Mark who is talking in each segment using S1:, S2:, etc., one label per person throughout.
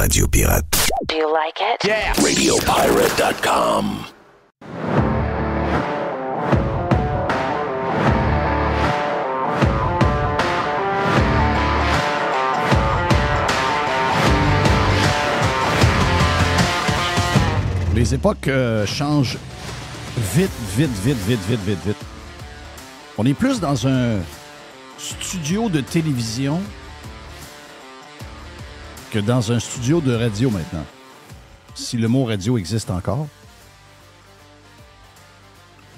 S1: radio pirate.
S2: Do you like it?
S1: Yeah! RadioPirate.com.
S3: Les époques changent vite. On est plus dans un studio de télévision que dans un studio de radio maintenant. Si le mot radio existe encore.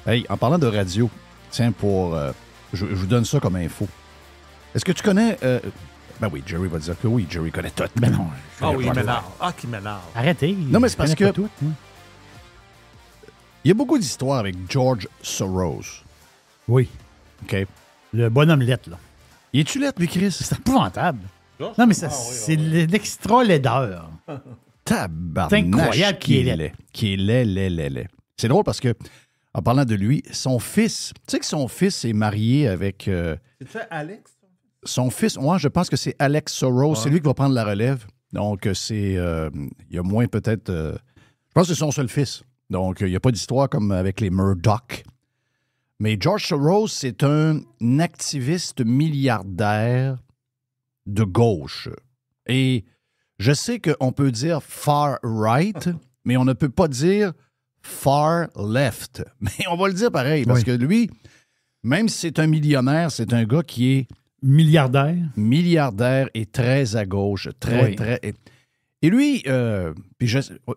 S3: Hey, en parlant de radio, tiens, je vous donne ça comme info. Est-ce que tu connais... ben oui, Jerry va dire que oui, Jerry connaît tout. Mais non.
S4: Ah oui, il m'énerve. Ah, qui m'énerve.
S5: Arrêtez.
S3: Non, mais c'est parce que...
S5: Pas tout, hein.
S3: Il y a beaucoup d'histoires avec George Soros.
S5: Oui.
S3: OK.
S5: Le bonhomme lettre, là.
S3: Il est-tu lettre, lui, Chris?
S5: C'est épouvantable. Non, mais c'est l'extra laideur.
S3: Tabarnak.
S5: C'est incroyable qu'il est
S3: laid. Qui est laid. C'est drôle parce que, en parlant de lui, son fils, tu sais que son fils est marié avec...
S4: C'est ça, Alex?
S3: Son fils, moi, je pense que c'est Alex Soros. Ouais. C'est lui qui va prendre la relève. Donc, c'est... il y a moins peut-être... je pense que c'est son seul fils. Donc, il n'y a pas d'histoire comme avec les Murdoch. Mais George Soros, c'est un activiste milliardaire de gauche. Et je sais qu'on peut dire far right, mais on ne peut pas dire far left. Mais on va le dire pareil, parce que lui, même si c'est un millionnaire, c'est un gars qui est... Milliardaire et très à gauche. Très. Et lui,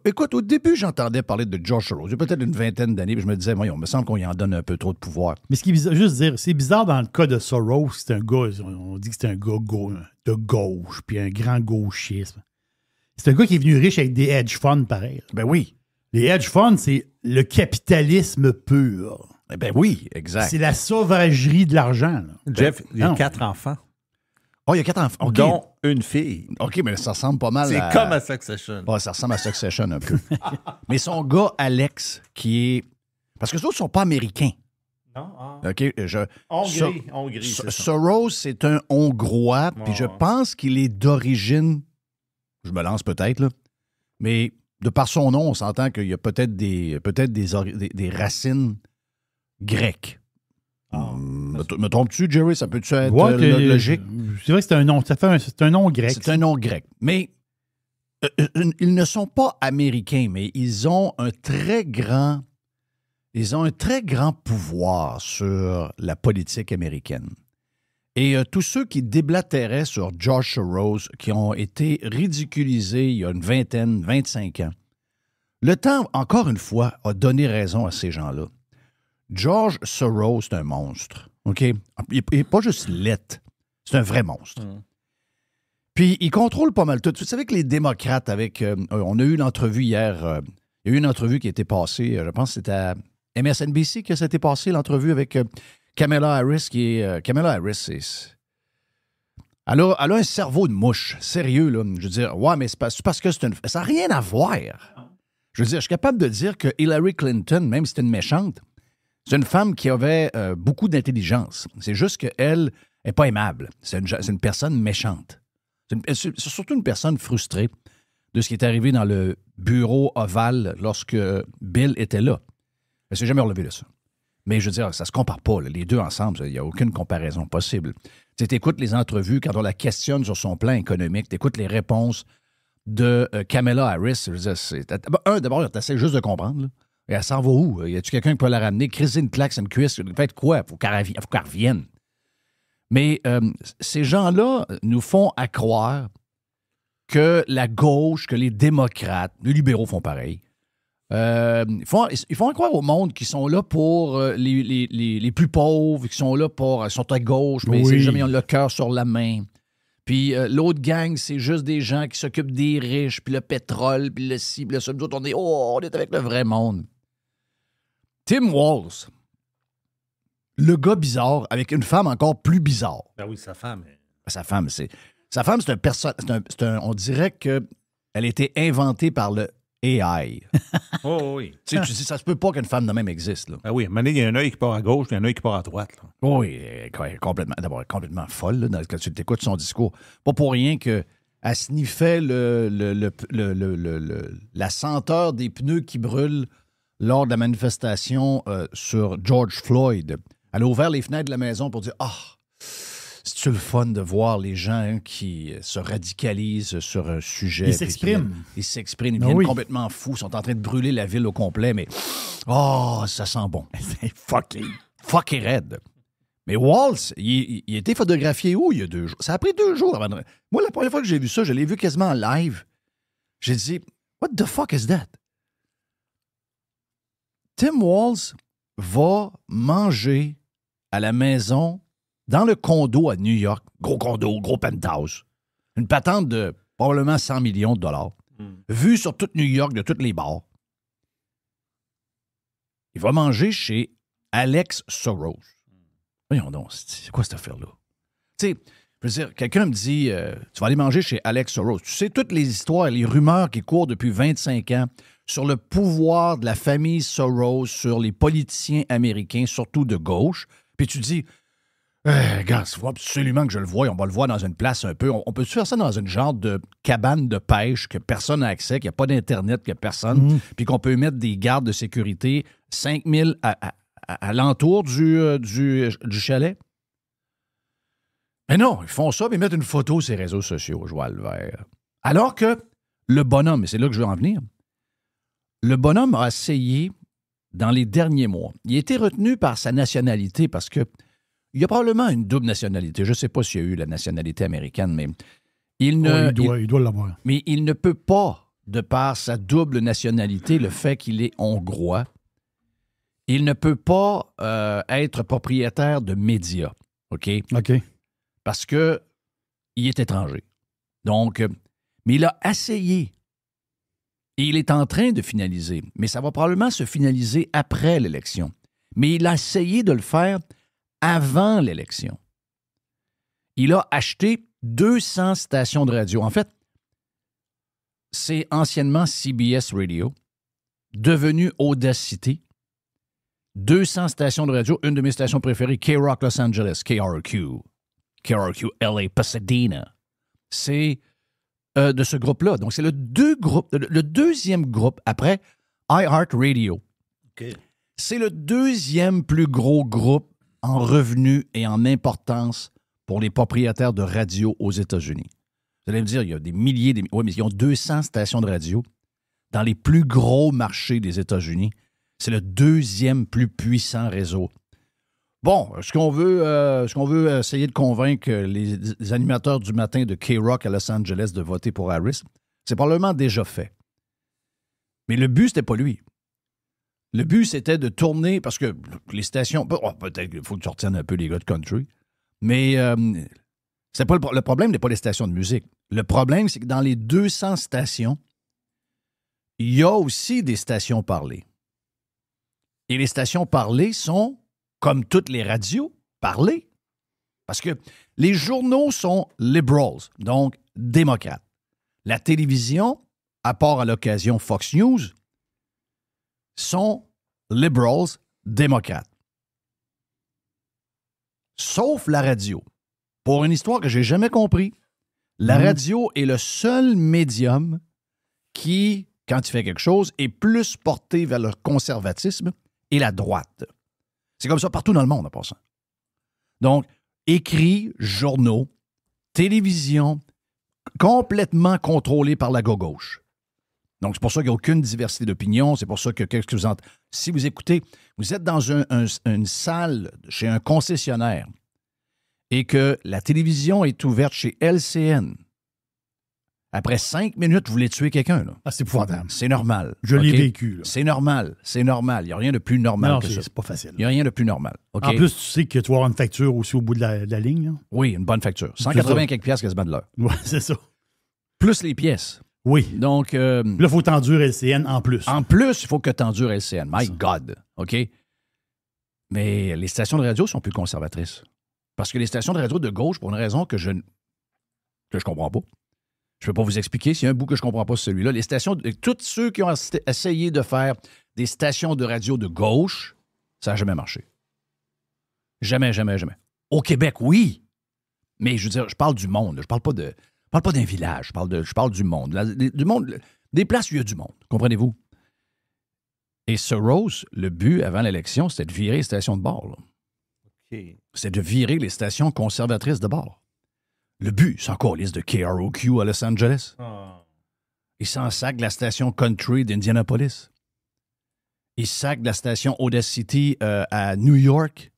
S3: écoute, au début, j'entendais parler de George Soros. J'ai peut-être une vingtaine d'années, puis je me disais, voyons, il me semble qu'on y en donne un peu trop de pouvoir.
S5: Mais ce qui est bizarre, juste dire, c'est bizarre dans le cas de Soros, c'est un gars, on dit que c'est un gars de gauche, puis un grand gauchisme. C'est un gars qui est venu riche avec des hedge funds, pareil.
S3: Ben oui.
S5: Les hedge funds, c'est le capitalisme pur.
S3: Ben oui, exact.
S5: C'est la sauvagerie de l'argent. Là.
S4: Jeff, il y a 4 enfants.
S3: Oh, il y a 4 enfants. Okay.
S4: Dont une fille.
S3: OK, mais ça ressemble pas mal
S4: à... C'est comme à Succession.
S3: Ouais, ça ressemble à Succession un peu. Mais son gars, Alex, qui est... Parce que les autres ne sont pas américains.
S4: Non?
S3: OK,
S4: Hongrie, c'est ça.
S3: Soros, c'est un Hongrois, puis je pense qu'il est d'origine... Je me lance peut-être, là. Mais de par son nom, on s'entend qu'il y a peut-être des racines grecques. Me trompes-tu, Jerry? Ça peut-tu être logique?
S5: C'est vrai que c'est un nom. C'est un nom grec.
S3: C'est un nom grec. Mais ils ne sont pas américains, mais ils ont un très grand pouvoir sur la politique américaine. Et tous ceux qui déblatéraient sur George Soros, qui ont été ridiculisés il y a une 25 ans, le temps, encore une fois, a donné raison à ces gens-là. George Soros, c'est un monstre, OK? Il n'est pas juste laid, c'est un vrai monstre. Puis, il contrôle pas mal tout. Vous savez que les démocrates, on a eu l'entrevue hier, il y a eu une entrevue qui a été passée, je pense que c'était à MSNBC que ça a été passé, l'entrevue avec Kamala Harris, Kamala Harris, elle a un cerveau de mouche, sérieux, là. Je veux dire, ouais, mais c'est parce que ça n'a rien à voir. Je veux dire, je suis capable de dire que Hillary Clinton, même si c'était une méchante, c'est une femme qui avait beaucoup d'intelligence. C'est juste qu'elle n'est pas aimable. C'est une personne méchante. C'est surtout une personne frustrée de ce qui est arrivé dans le bureau ovale lorsque Bill était là. Elle ne s'est jamais relevée de ça. Mais je veux dire, ça ne se compare pas. Là. Les deux ensemble, il n'y a aucune comparaison possible. Tu écoutes les entrevues, quand on la questionne sur son plan économique, tu écoutes les réponses de Kamala Harris. Je veux dire, d'abord, tu essaies juste de comprendre. Là. Et elle s'en va où? Y a-tu quelqu'un qui peut la ramener? Criser une claque, c'est une cuisse. Faites quoi? Il faut qu'elle revienne. Mais ces gens-là nous font à croire que la gauche, que les démocrates, les libéraux font pareil. Ils font croire au monde qu'ils sont là pour les plus pauvres, qu'ils sont là pour... Ils sont à gauche, mais c'est jamais ils ont le cœur sur la main. Puis l'autre gang, c'est juste des gens qui s'occupent des riches, puis le pétrole, puis le ci, puis le ça. Nous autres, on est avec le vrai monde. Tim Walz, le gars bizarre, avec une femme encore plus bizarre.
S4: Ben oui, sa femme.
S3: Sa femme, c'est un personnage... On dirait qu'elle a été inventée par le AI.
S4: Oh oui.
S3: Tu dis, ça se peut pas qu'une femme de même existe. Là.
S4: Ben oui, à un moment donné, il y a un œil qui part à gauche et un œil qui part à droite. Là.
S3: Oui, complètement. D'abord, complètement folle là, quand tu écoutes son discours. Pas pour rien que Elle sniffait la senteur des pneus qui brûlent lors de la manifestation sur George Floyd. Elle a ouvert les fenêtres de la maison pour dire « Ah, c'est-tu le fun de voir les gens qui se radicalisent sur un sujet.
S5: Ils s'expriment.
S3: Ils s'expriment, ils deviennent complètement fous, ils sont en train de brûler la ville au complet, mais ça sent bon. C'est fucking raide. Mais Waltz, il a été photographié où il y a 2 jours? Ça a pris 2 jours avant de... Moi, la première fois que j'ai vu ça, je l'ai vu quasiment en live. J'ai dit, what the fuck is that? Tim Walz va manger à la maison, dans le condo à New York, gros condo, gros penthouse, une patente de probablement 100 millions de dollars, vue sur toute New York, de tous les bars. Il va manger chez Alex Soros. Voyons donc, c'est quoi cette affaire-là? Tu sais, je veux dire, quelqu'un me dit, tu vas aller manger chez Alex Soros. Tu sais, toutes les histoires, les rumeurs qui courent depuis 25 ans sur le pouvoir de la famille Soros sur les politiciens américains, surtout de gauche. Puis tu dis, regarde, il faut absolument que je le voie. On va le voir dans une place un peu. On peut faire ça dans une genre de cabane de pêche que personne n'a accès, qu'il n'y a pas d'Internet, qu'il n'y a personne, puis qu'on peut mettre des gardes de sécurité 5000 à l'entour du chalet? Mais non, ils font ça, mais ils mettent une photo sur les réseaux sociaux, je vois le vert. Alors que le bonhomme, et c'est là que je veux en venir, le bonhomme a essayé dans les derniers mois. Il a été retenu par sa nationalité parce que il y a probablement une double nationalité. Je ne sais pas s'il y a eu la nationalité américaine, mais il
S5: doit l'avoir.
S3: Mais il ne peut pas, de par sa double nationalité, le fait qu'il est hongrois, il ne peut pas être propriétaire de médias. OK?
S5: OK.
S3: Parce qu'il est étranger. Donc, mais il a essayé. Et il est en train de finaliser. Mais ça va probablement se finaliser après l'élection. Mais il a essayé de le faire avant l'élection. Il a acheté 200 stations de radio. En fait, c'est anciennement CBS Radio, devenu Audacity. 200 stations de radio, une de mes stations préférées, K-Rock Los Angeles, KROQ LA Pasadena. C'est de ce groupe-là. Donc, c'est le deuxième groupe après iHeartRadio.
S4: Okay.
S3: C'est le deuxième plus gros groupe en revenus et en importance pour les propriétaires de radio aux États-Unis. Vous allez me dire, il y a des milliers... Oui, mais ils ont 200 stations de radio dans les plus gros marchés des États-Unis. C'est le deuxième plus puissant réseau. Bon, est-ce qu'on veut essayer de convaincre les animateurs du matin de K-Rock à Los Angeles de voter pour Harris? C'est probablement déjà fait. Mais le but, c'était pas lui. Le but, c'était de tourner, parce que les stations... peut-être qu'il faut que tu retiennes un peu les gars de country, mais c'est pas le problème n'est pas les stations de musique. Le problème, c'est que dans les 200 stations, il y a aussi des stations parlées. Et les stations parlées sont, comme toutes les radios, parlées. Parce que les journaux sont liberals, donc démocrates. La télévision, à part à l'occasion Fox News, sont liberals, démocrates. Sauf la radio. Pour une histoire que j'ai jamais compris, la radio est le seul médium qui, quand il fait quelque chose, est plus porté vers le conservatisme et la droite. C'est comme ça partout dans le monde, en passant. Donc, écrits, journaux, télévision, complètement contrôlés par la gauche. Donc, c'est pour ça qu'il n'y a aucune diversité d'opinion. C'est pour ça que si vous écoutez, vous êtes dans une salle chez un concessionnaire et que la télévision est ouverte chez LCN, après 5 minutes, vous voulez tuer quelqu'un. Là.
S5: Ah, c'est épouvantable.
S3: C'est normal.
S5: Je l'ai vécu. Là.
S3: C'est normal. C'est normal. Il n'y a rien de plus normal que ça.
S5: C'est pas facile.
S3: Il n'y a rien de plus normal. Okay?
S5: En plus, tu sais que tu vas avoir une facture aussi au bout de la ligne. Là.
S3: Oui, une bonne facture. 180 quelques piastres quasiment de l'heure.
S5: Oui, c'est ça.
S3: Plus les pièces.
S5: Oui.
S3: Donc...
S5: là, il faut t'endurer LCN en plus.
S3: En plus, il faut que tu endures LCN. My God. OK? Mais les stations de radio sont plus conservatrices. Parce que les stations de radio de gauche, pour une raison que je comprends pas. Je ne peux pas vous expliquer. S'il y a un bout que je ne comprends pas, c'est celui-là. Les stations, tous ceux qui ont essayé de faire des stations de radio de gauche, ça n'a jamais marché. Jamais, jamais, jamais. Au Québec, oui. Mais je veux dire, je parle du monde. Je parle pas de parle pas d'un village, je parle du monde. Du monde, des places où il y a du monde, comprenez-vous? Et Soros, le but avant l'élection, c'était de virer les stations de bord. Là.
S4: OK.
S3: C'est de virer les stations conservatrices de bord. Le but, c'est encore liste de KROQ à Los Angeles.
S4: Ah.
S3: Il s'en sac de la station Country d'Indianapolis. Il sac de la station Audacity à New York.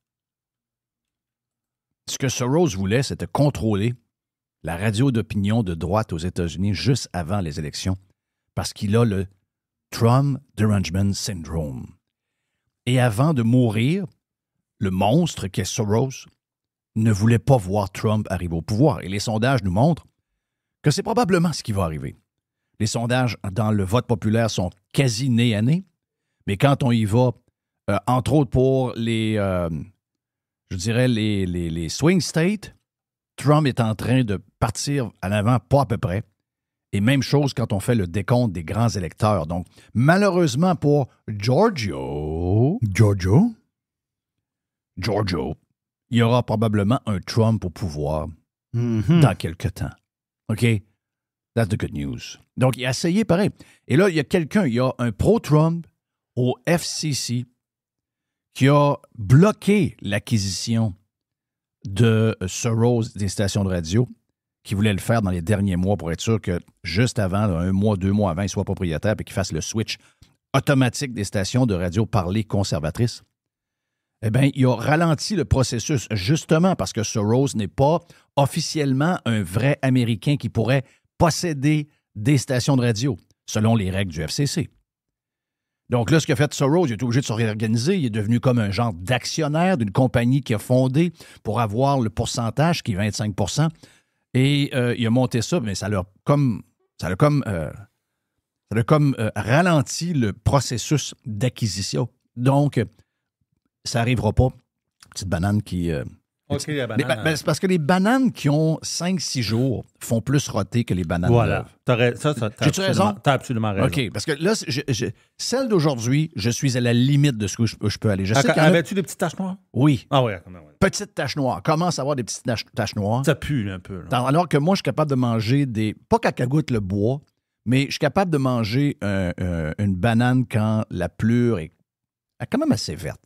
S3: Ce que Soros voulait, c'était contrôler la radio d'opinion de droite aux États-Unis juste avant les élections parce qu'il a le Trump Derangement Syndrome. Et avant de mourir, le monstre qu'est Soros ne voulait pas voir Trump arriver au pouvoir. Et les sondages nous montrent que c'est probablement ce qui va arriver. Les sondages dans le vote populaire sont quasi nez à nez, mais quand on y va, entre autres pour les swing states, Trump est en train de partir en avant, pas à peu près. Et même chose quand on fait le décompte des grands électeurs. Donc, malheureusement pour Giorgio, il y aura probablement un Trump au pouvoir dans quelques temps. OK? That's the good news. Donc, il a essayé pareil. Et là, il y a un pro-Trump au FCC qui a bloqué l'acquisition de Soros des stations de radio, qui voulait le faire dans les derniers mois pour être sûr que juste avant, là, 1 mois, 2 mois avant, il soit propriétaire et qu'il fasse le switch automatique des stations de radio parlées conservatrices. Eh bien, il a ralenti le processus justement parce que Soros n'est pas officiellement un vrai Américain qui pourrait posséder des stations de radio, selon les règles du FCC. Donc là, ce qu'a fait Soros, il est obligé de se réorganiser. Il est devenu comme un genre d'actionnaire d'une compagnie qu'il a fondée pour avoir le pourcentage qui est 25 %. Et il a monté ça, mais ça l'a comme ralenti le processus d'acquisition. Donc, ça n'arrivera pas. Petite banane qui...
S4: OK, la banane.
S3: c'est parce que les bananes qui ont 5-6 jours font plus roter que les bananes neuves.
S4: Voilà.
S3: J'ai-tu raison?
S4: T'as absolument raison.
S3: OK, parce que là, celle d'aujourd'hui, je suis à la limite de ce que je peux aller. Je sais qu'il y en a-
S4: Avais-tu des petites taches noires?
S3: Oui,
S4: Ah oui, quand même. Ouais.
S3: petite tache noire. Commence à avoir des petites taches noires.
S4: Ça pue là, un peu. Là.
S3: Alors que moi, je suis capable de manger pas cacahuètes le bois, mais je suis capable de manger une banane quand la pleure est quand même assez verte.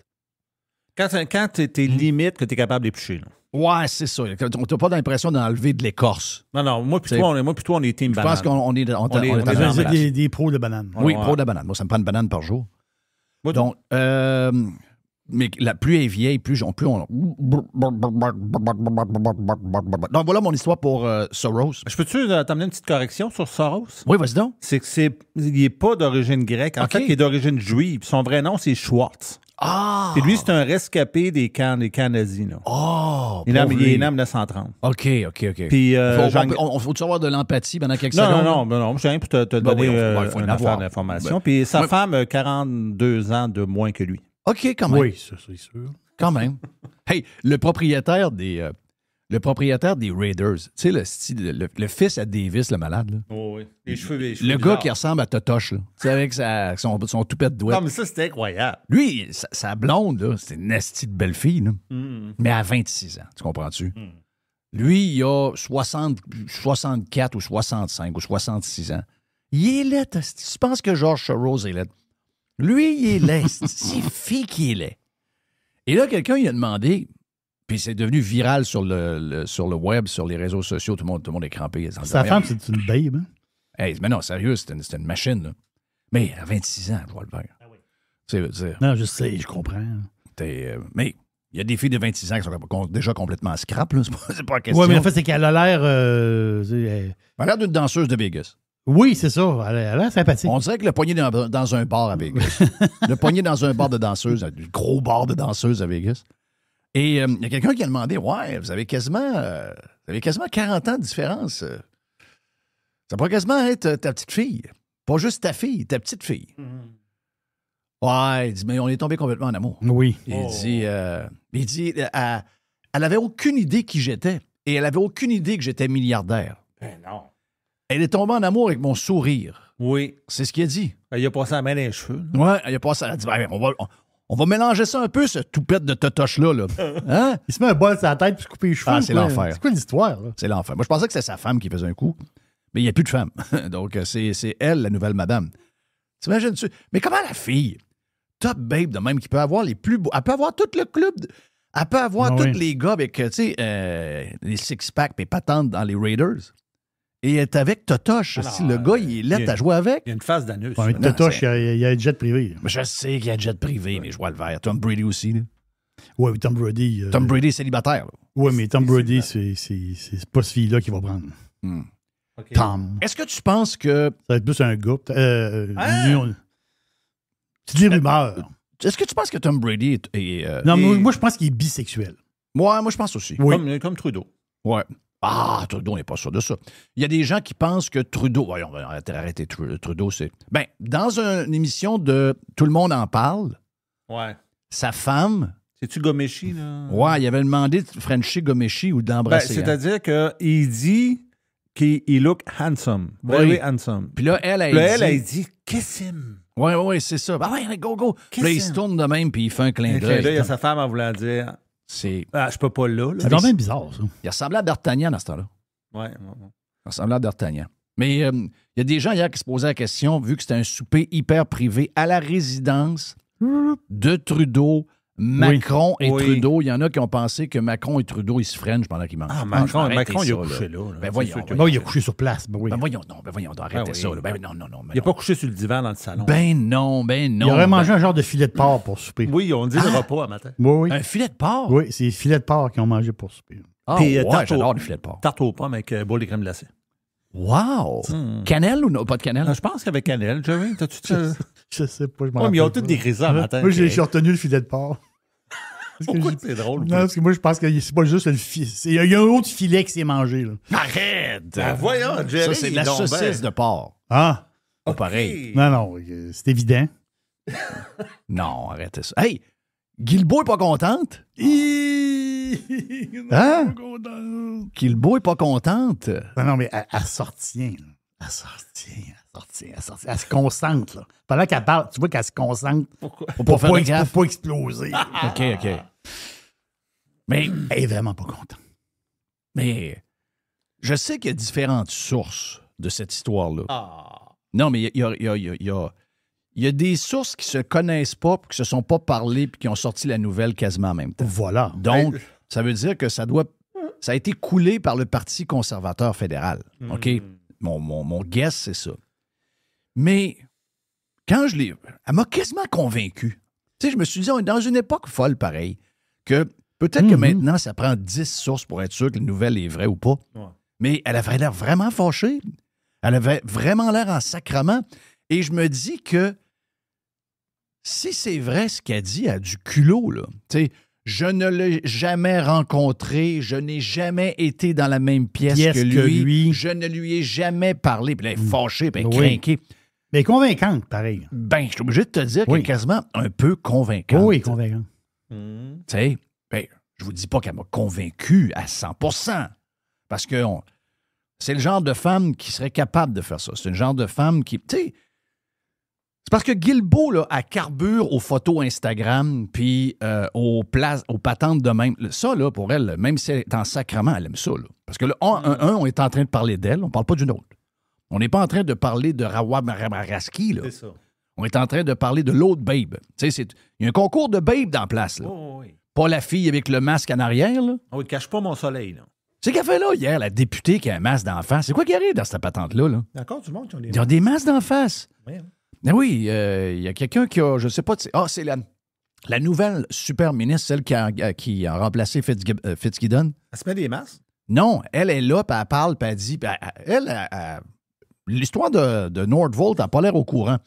S4: Quand t'es limite que t'es capable d'éplucher. Là.
S3: Ouais, c'est ça. On n'a pas l'impression d'enlever de l'écorce.
S4: Non, moi puis toi, on est team
S3: Je
S4: banane.
S3: pense qu'on est en
S4: on est
S3: en
S4: en
S3: place.
S5: Vous avez des pros de banane.
S3: Oui,
S4: Ouais.
S3: pro de la banane. Moi, ça me prend une banane par jour.
S4: Moi,
S3: Donc, mais plus elle est vieille, plus on... Donc, voilà mon histoire pour Soros.
S4: Je peux-tu t'amener une petite correction sur Soros?
S3: Oui, vas-y donc.
S4: C'est qu'il n'est pas d'origine grecque. En
S3: OK.
S4: fait, il est d'origine juive. Son vrai nom, c'est Schwartz.
S3: Ah!
S4: Et lui, c'est un rescapé des camps nazis. Là.
S3: Oh!
S4: Il est
S3: pauvre
S4: né
S3: lui.
S4: en 1930.
S3: OK.
S4: Puis,
S3: Faut-tu avoir de l'empathie pendant quelques secondes?
S4: non. Je viens pour te donner
S3: faut
S4: une
S3: en
S4: affaire
S3: avoir.
S4: d'information. Puis sa
S3: Ouais.
S4: femme a 42 ans de moins que lui.
S3: OK, quand même.
S5: Oui, ça, c'est sûr.
S3: Quand même. Hey, le propriétaire des Raiders, tu sais, le fils à Davis, le malade, là.
S4: Oh, oui. Les cheveux
S3: Le gars qui ressemble à Totoche, là. Tu sais, avec son toupette de
S4: Non,
S3: douette.
S4: mais ça, c'était incroyable.
S3: Lui, sa blonde, là, c'est une esti de belle fille, là. Mais à 26 ans, tu comprends-tu? Lui, il a 64 ou 65 ou 66 ans. Il est laid, esti. Tu penses que George Soros est laid? Lui, il est laid. C'est fille qui est laid. Et là, quelqu'un, il a demandé, puis c'est devenu viral sur le web, sur les réseaux sociaux, tout le monde est crampé.
S5: Sa femme, c'est une babe. Hein?
S3: Hey, mais non, sérieux, c'était une machine. Là. Mais à 26 ans, je vois le faire.
S4: Ah oui.
S5: Non, je sais, je comprends.
S3: Mais il y a des filles de 26 ans qui sont déjà complètement scrap. Là. C'est pas la question.
S5: Oui, mais en fait, c'est qu'elle a l'air.
S3: Elle a l'air d'une danseuse de Vegas.
S5: Oui, c'est ça. Elle a l'air sympathique.
S3: On dirait que le poignet dans un bar à Vegas. Le poignet dans un bar de danseuse, un gros bar de danseuse à Vegas. Et il y a quelqu'un qui a demandé, ouais, vous avez quasiment 40 ans de différence. Ça pourrait quasiment être ta petite fille. Pas juste ta fille, ta petite fille. Ouais, il dit, mais on est tombé complètement en amour.
S5: Oui.
S3: Il dit, elle avait aucune idée qui j'étais. Et elle avait aucune idée que j'étais milliardaire.
S4: Ben non.
S3: Elle est tombée en amour avec mon sourire.
S4: Oui.
S3: C'est ce qu'il a dit.
S4: Il a passé la main dans les cheveux. là.
S3: Ouais, il a passé. Elle a dit, ben, On va mélanger ça un peu, ce toupette de totoche-là. Là. Hein?
S5: Il se met un bol sur la tête puis se couper les cheveux.
S3: Ah, c'est
S5: quoi.
S3: l'enfer.
S5: C'est quoi l'histoire, là?
S3: C'est l'enfer. Moi, je pensais que c'était sa femme qui faisait un coup, mais il n'y a plus de femme. Donc, c'est elle, la nouvelle madame. T'imagines-tu? Mais comment la fille, top babe de même, qui peut avoir les plus beaux... Elle peut avoir tout le club... Elle peut avoir tous les gars avec, tu sais, les six-packs et patentes dans les Raiders. Et elle est avec Totoche. Si le gars, il est laid à jouer avec.
S4: Il y a une phase d'anus.
S5: Ouais,
S3: Non,
S5: Totoche, il y a un jet privé.
S3: Je sais qu'il y a un jet privé, mais je vois le vert. Tom Brady aussi. Là.
S5: Oui, Tom Brady.
S3: Tom Brady est célibataire.
S5: Oui, mais Tom Brady, c'est pas ce fille-là qui va prendre.
S4: Okay.
S5: Tom.
S3: Est-ce que tu penses que...
S5: Ça va être plus un gars. C'est des rumeurs.
S3: Est-ce que tu penses que Tom Brady est...
S5: Non, mais moi, je pense qu'il est bisexuel.
S3: moi, je pense aussi.
S5: Oui.
S4: Comme Trudeau.
S3: Ouais. Ah, Trudeau n'est pas sûr de ça. Il y a des gens qui pensent que Trudeau... Voyons, on va arrêter Trudeau, c'est... Ben, dans une émission de Tout le monde en parle,
S4: Ouais.
S3: sa femme...
S4: C'est-tu Gomeshi, là?
S3: Ouais, il avait demandé de Frencher Gomeshi ou d'embrasser.
S4: C'est-à-dire qu'il dit qu'il look handsome. Very
S3: Oui.
S4: handsome.
S3: Puis là, elle
S4: Elle dit kiss him.
S3: Ouais, c'est ça. Ah ouais, go. Puis là, il se tourne de même, puis il fait un clin
S4: Là,
S3: d'œil.
S4: il y a sa femme en voulant dire
S3: C'est...
S4: je peux pas là.
S5: C'est quand même bizarre, ça.
S3: Il ressemblait à D'Artagnan à ce temps-là.
S4: Ouais.
S3: Il ressemblait à D'Artagnan. Mais il y a des gens hier qui se posaient la question, vu que c'était un souper hyper privé à la résidence de Trudeau, Macron et
S4: Oui.
S3: Trudeau. Il y en a qui ont pensé que Macron et Trudeau, ils se freinent pendant qu'ils mangent.
S4: Ah,
S3: Je pense,
S4: Macron,
S3: arrêtez
S4: il a
S3: ça,
S4: couché
S3: là.
S4: là.
S3: Ben voyons.
S4: C'est sûr que-
S5: Bon, il a couché sur place. Ben oui.
S3: Ben voyons, arrêtez
S4: oui.
S3: ça. Là. Ben non.
S4: Il n'a pas couché sur le divan dans le salon.
S3: Ben non.
S5: Il aurait mangé un genre de filet de porc pour souper.
S4: Oui, on dit le repas à matin.
S5: Oui.
S3: Un filet de porc?
S5: Oui, c'est les filets de porc qu'ils ont mangé pour souper.
S3: Ah,
S4: Puis,
S3: ouais,
S4: tarte
S3: j'adore
S4: au-
S3: le filet de porc.
S4: Tarte aux pommes avec bol de crème glacée.
S3: Wow! Cannelle ou non? Pas de cannelle?
S4: Je pense qu'avec cannelle, Jerry, t'as-tu
S5: Je sais pas, je m'en
S4: Oui, mais ils ont
S5: rappelle
S4: tous
S5: pas.
S4: décrit ça à matin.
S5: Moi, j'ai retenu le filet de porc.
S4: Pourquoi c'est drôle?
S5: Non, parce que moi, je pense que c'est pas juste le filet. Il y a un autre filet qui s'est mangé. Là.
S3: Arrête!
S4: Ben voyons, Jerry.
S3: Ça, c'est de la
S4: donc,
S3: saucisse de porc.
S5: Ah!
S3: Pas pareil.
S5: Non, c'est évident.
S3: Non, arrêtez ça. Hey! Guilbeault est pas contente? Hein? Guilbeault est pas contente?
S5: Non, mais elle sortient. Là. Elle sortient. Elle se concentre. Là. Pendant qu'elle parle, tu vois qu'elle se concentre
S3: Pour
S5: pour
S3: faire
S5: pas,
S3: de gaffe.
S5: pour pas exploser.
S3: OK. Mais,
S5: Elle est vraiment pas contente.
S3: mais je sais qu'il y a différentes sources de cette histoire-là.
S4: Ah.
S3: Non, mais il y a des sources qui se connaissent pas, puis qui se sont pas parlées, puis qui ont sorti la nouvelle quasiment en même temps.
S5: Voilà.
S3: Donc, ça veut dire que ça a été coulé par le Parti conservateur fédéral. OK? Mon guess, c'est ça. Mais quand elle m'a quasiment convaincu. Tu sais, je me suis dit, on est dans une époque folle pareil, que peut-être que maintenant, ça prend 10 sources pour être sûr que la nouvelle est vraie ou pas.
S4: Ouais.
S3: Mais elle avait l'air vraiment fâchée. Elle avait vraiment l'air en sacrement. Et je me dis que si c'est vrai ce qu'elle dit, elle a du culot, là. Tu sais, je ne l'ai jamais rencontré, je n'ai jamais été dans la même pièce que lui, je ne lui ai jamais parlé. Puis là, elle est fâchée, puis elle est crinquée.
S5: Mais convaincante, pareil.
S3: Ben, je suis obligé de te dire qu'elle est quasiment un peu convaincante.
S5: Oui, convaincante.
S3: Tu sais, ben, je vous dis pas qu'elle m'a convaincu à 100%. Parce que c'est le genre de femme qui serait capable de faire ça. C'est le genre de femme qui... Tu sais, c'est parce que Guilbeault, là, elle carbure aux photos Instagram puis aux patentes de même. Ça, là, pour elle, même si elle est en sacrement, elle aime ça. Là. Parce que là, on est en train de parler d'elle, on parle pas d'une autre. On n'est pas en train de parler de Rawa Mararaski, là.
S4: C'est ça.
S3: On est en train de parler de l'autre babe. Tu sais, il y a un concours de babe dans la place, là.
S4: Oh, oui.
S3: Pas la fille avec le masque en arrière, là.
S4: On ne cache pas mon soleil, là.
S3: C'est qu'elle fait là, hier, la députée qui a un masque d'en face. C'est quoi qui arrive dans cette patente-là, là?
S4: D'accord, du monde qui ont des...
S3: Ils ont des masques d'en face.
S4: Oui.
S3: Ben oui, il y a quelqu'un qui a, je sais pas, c'est la nouvelle super ministre, celle qui a remplacé Fitzgibbon.
S4: Elle se met des masques?
S3: Non, elle est là, puis elle parle, puis elle dit, puis l'histoire de Nordvolt n'a pas l'air au courant.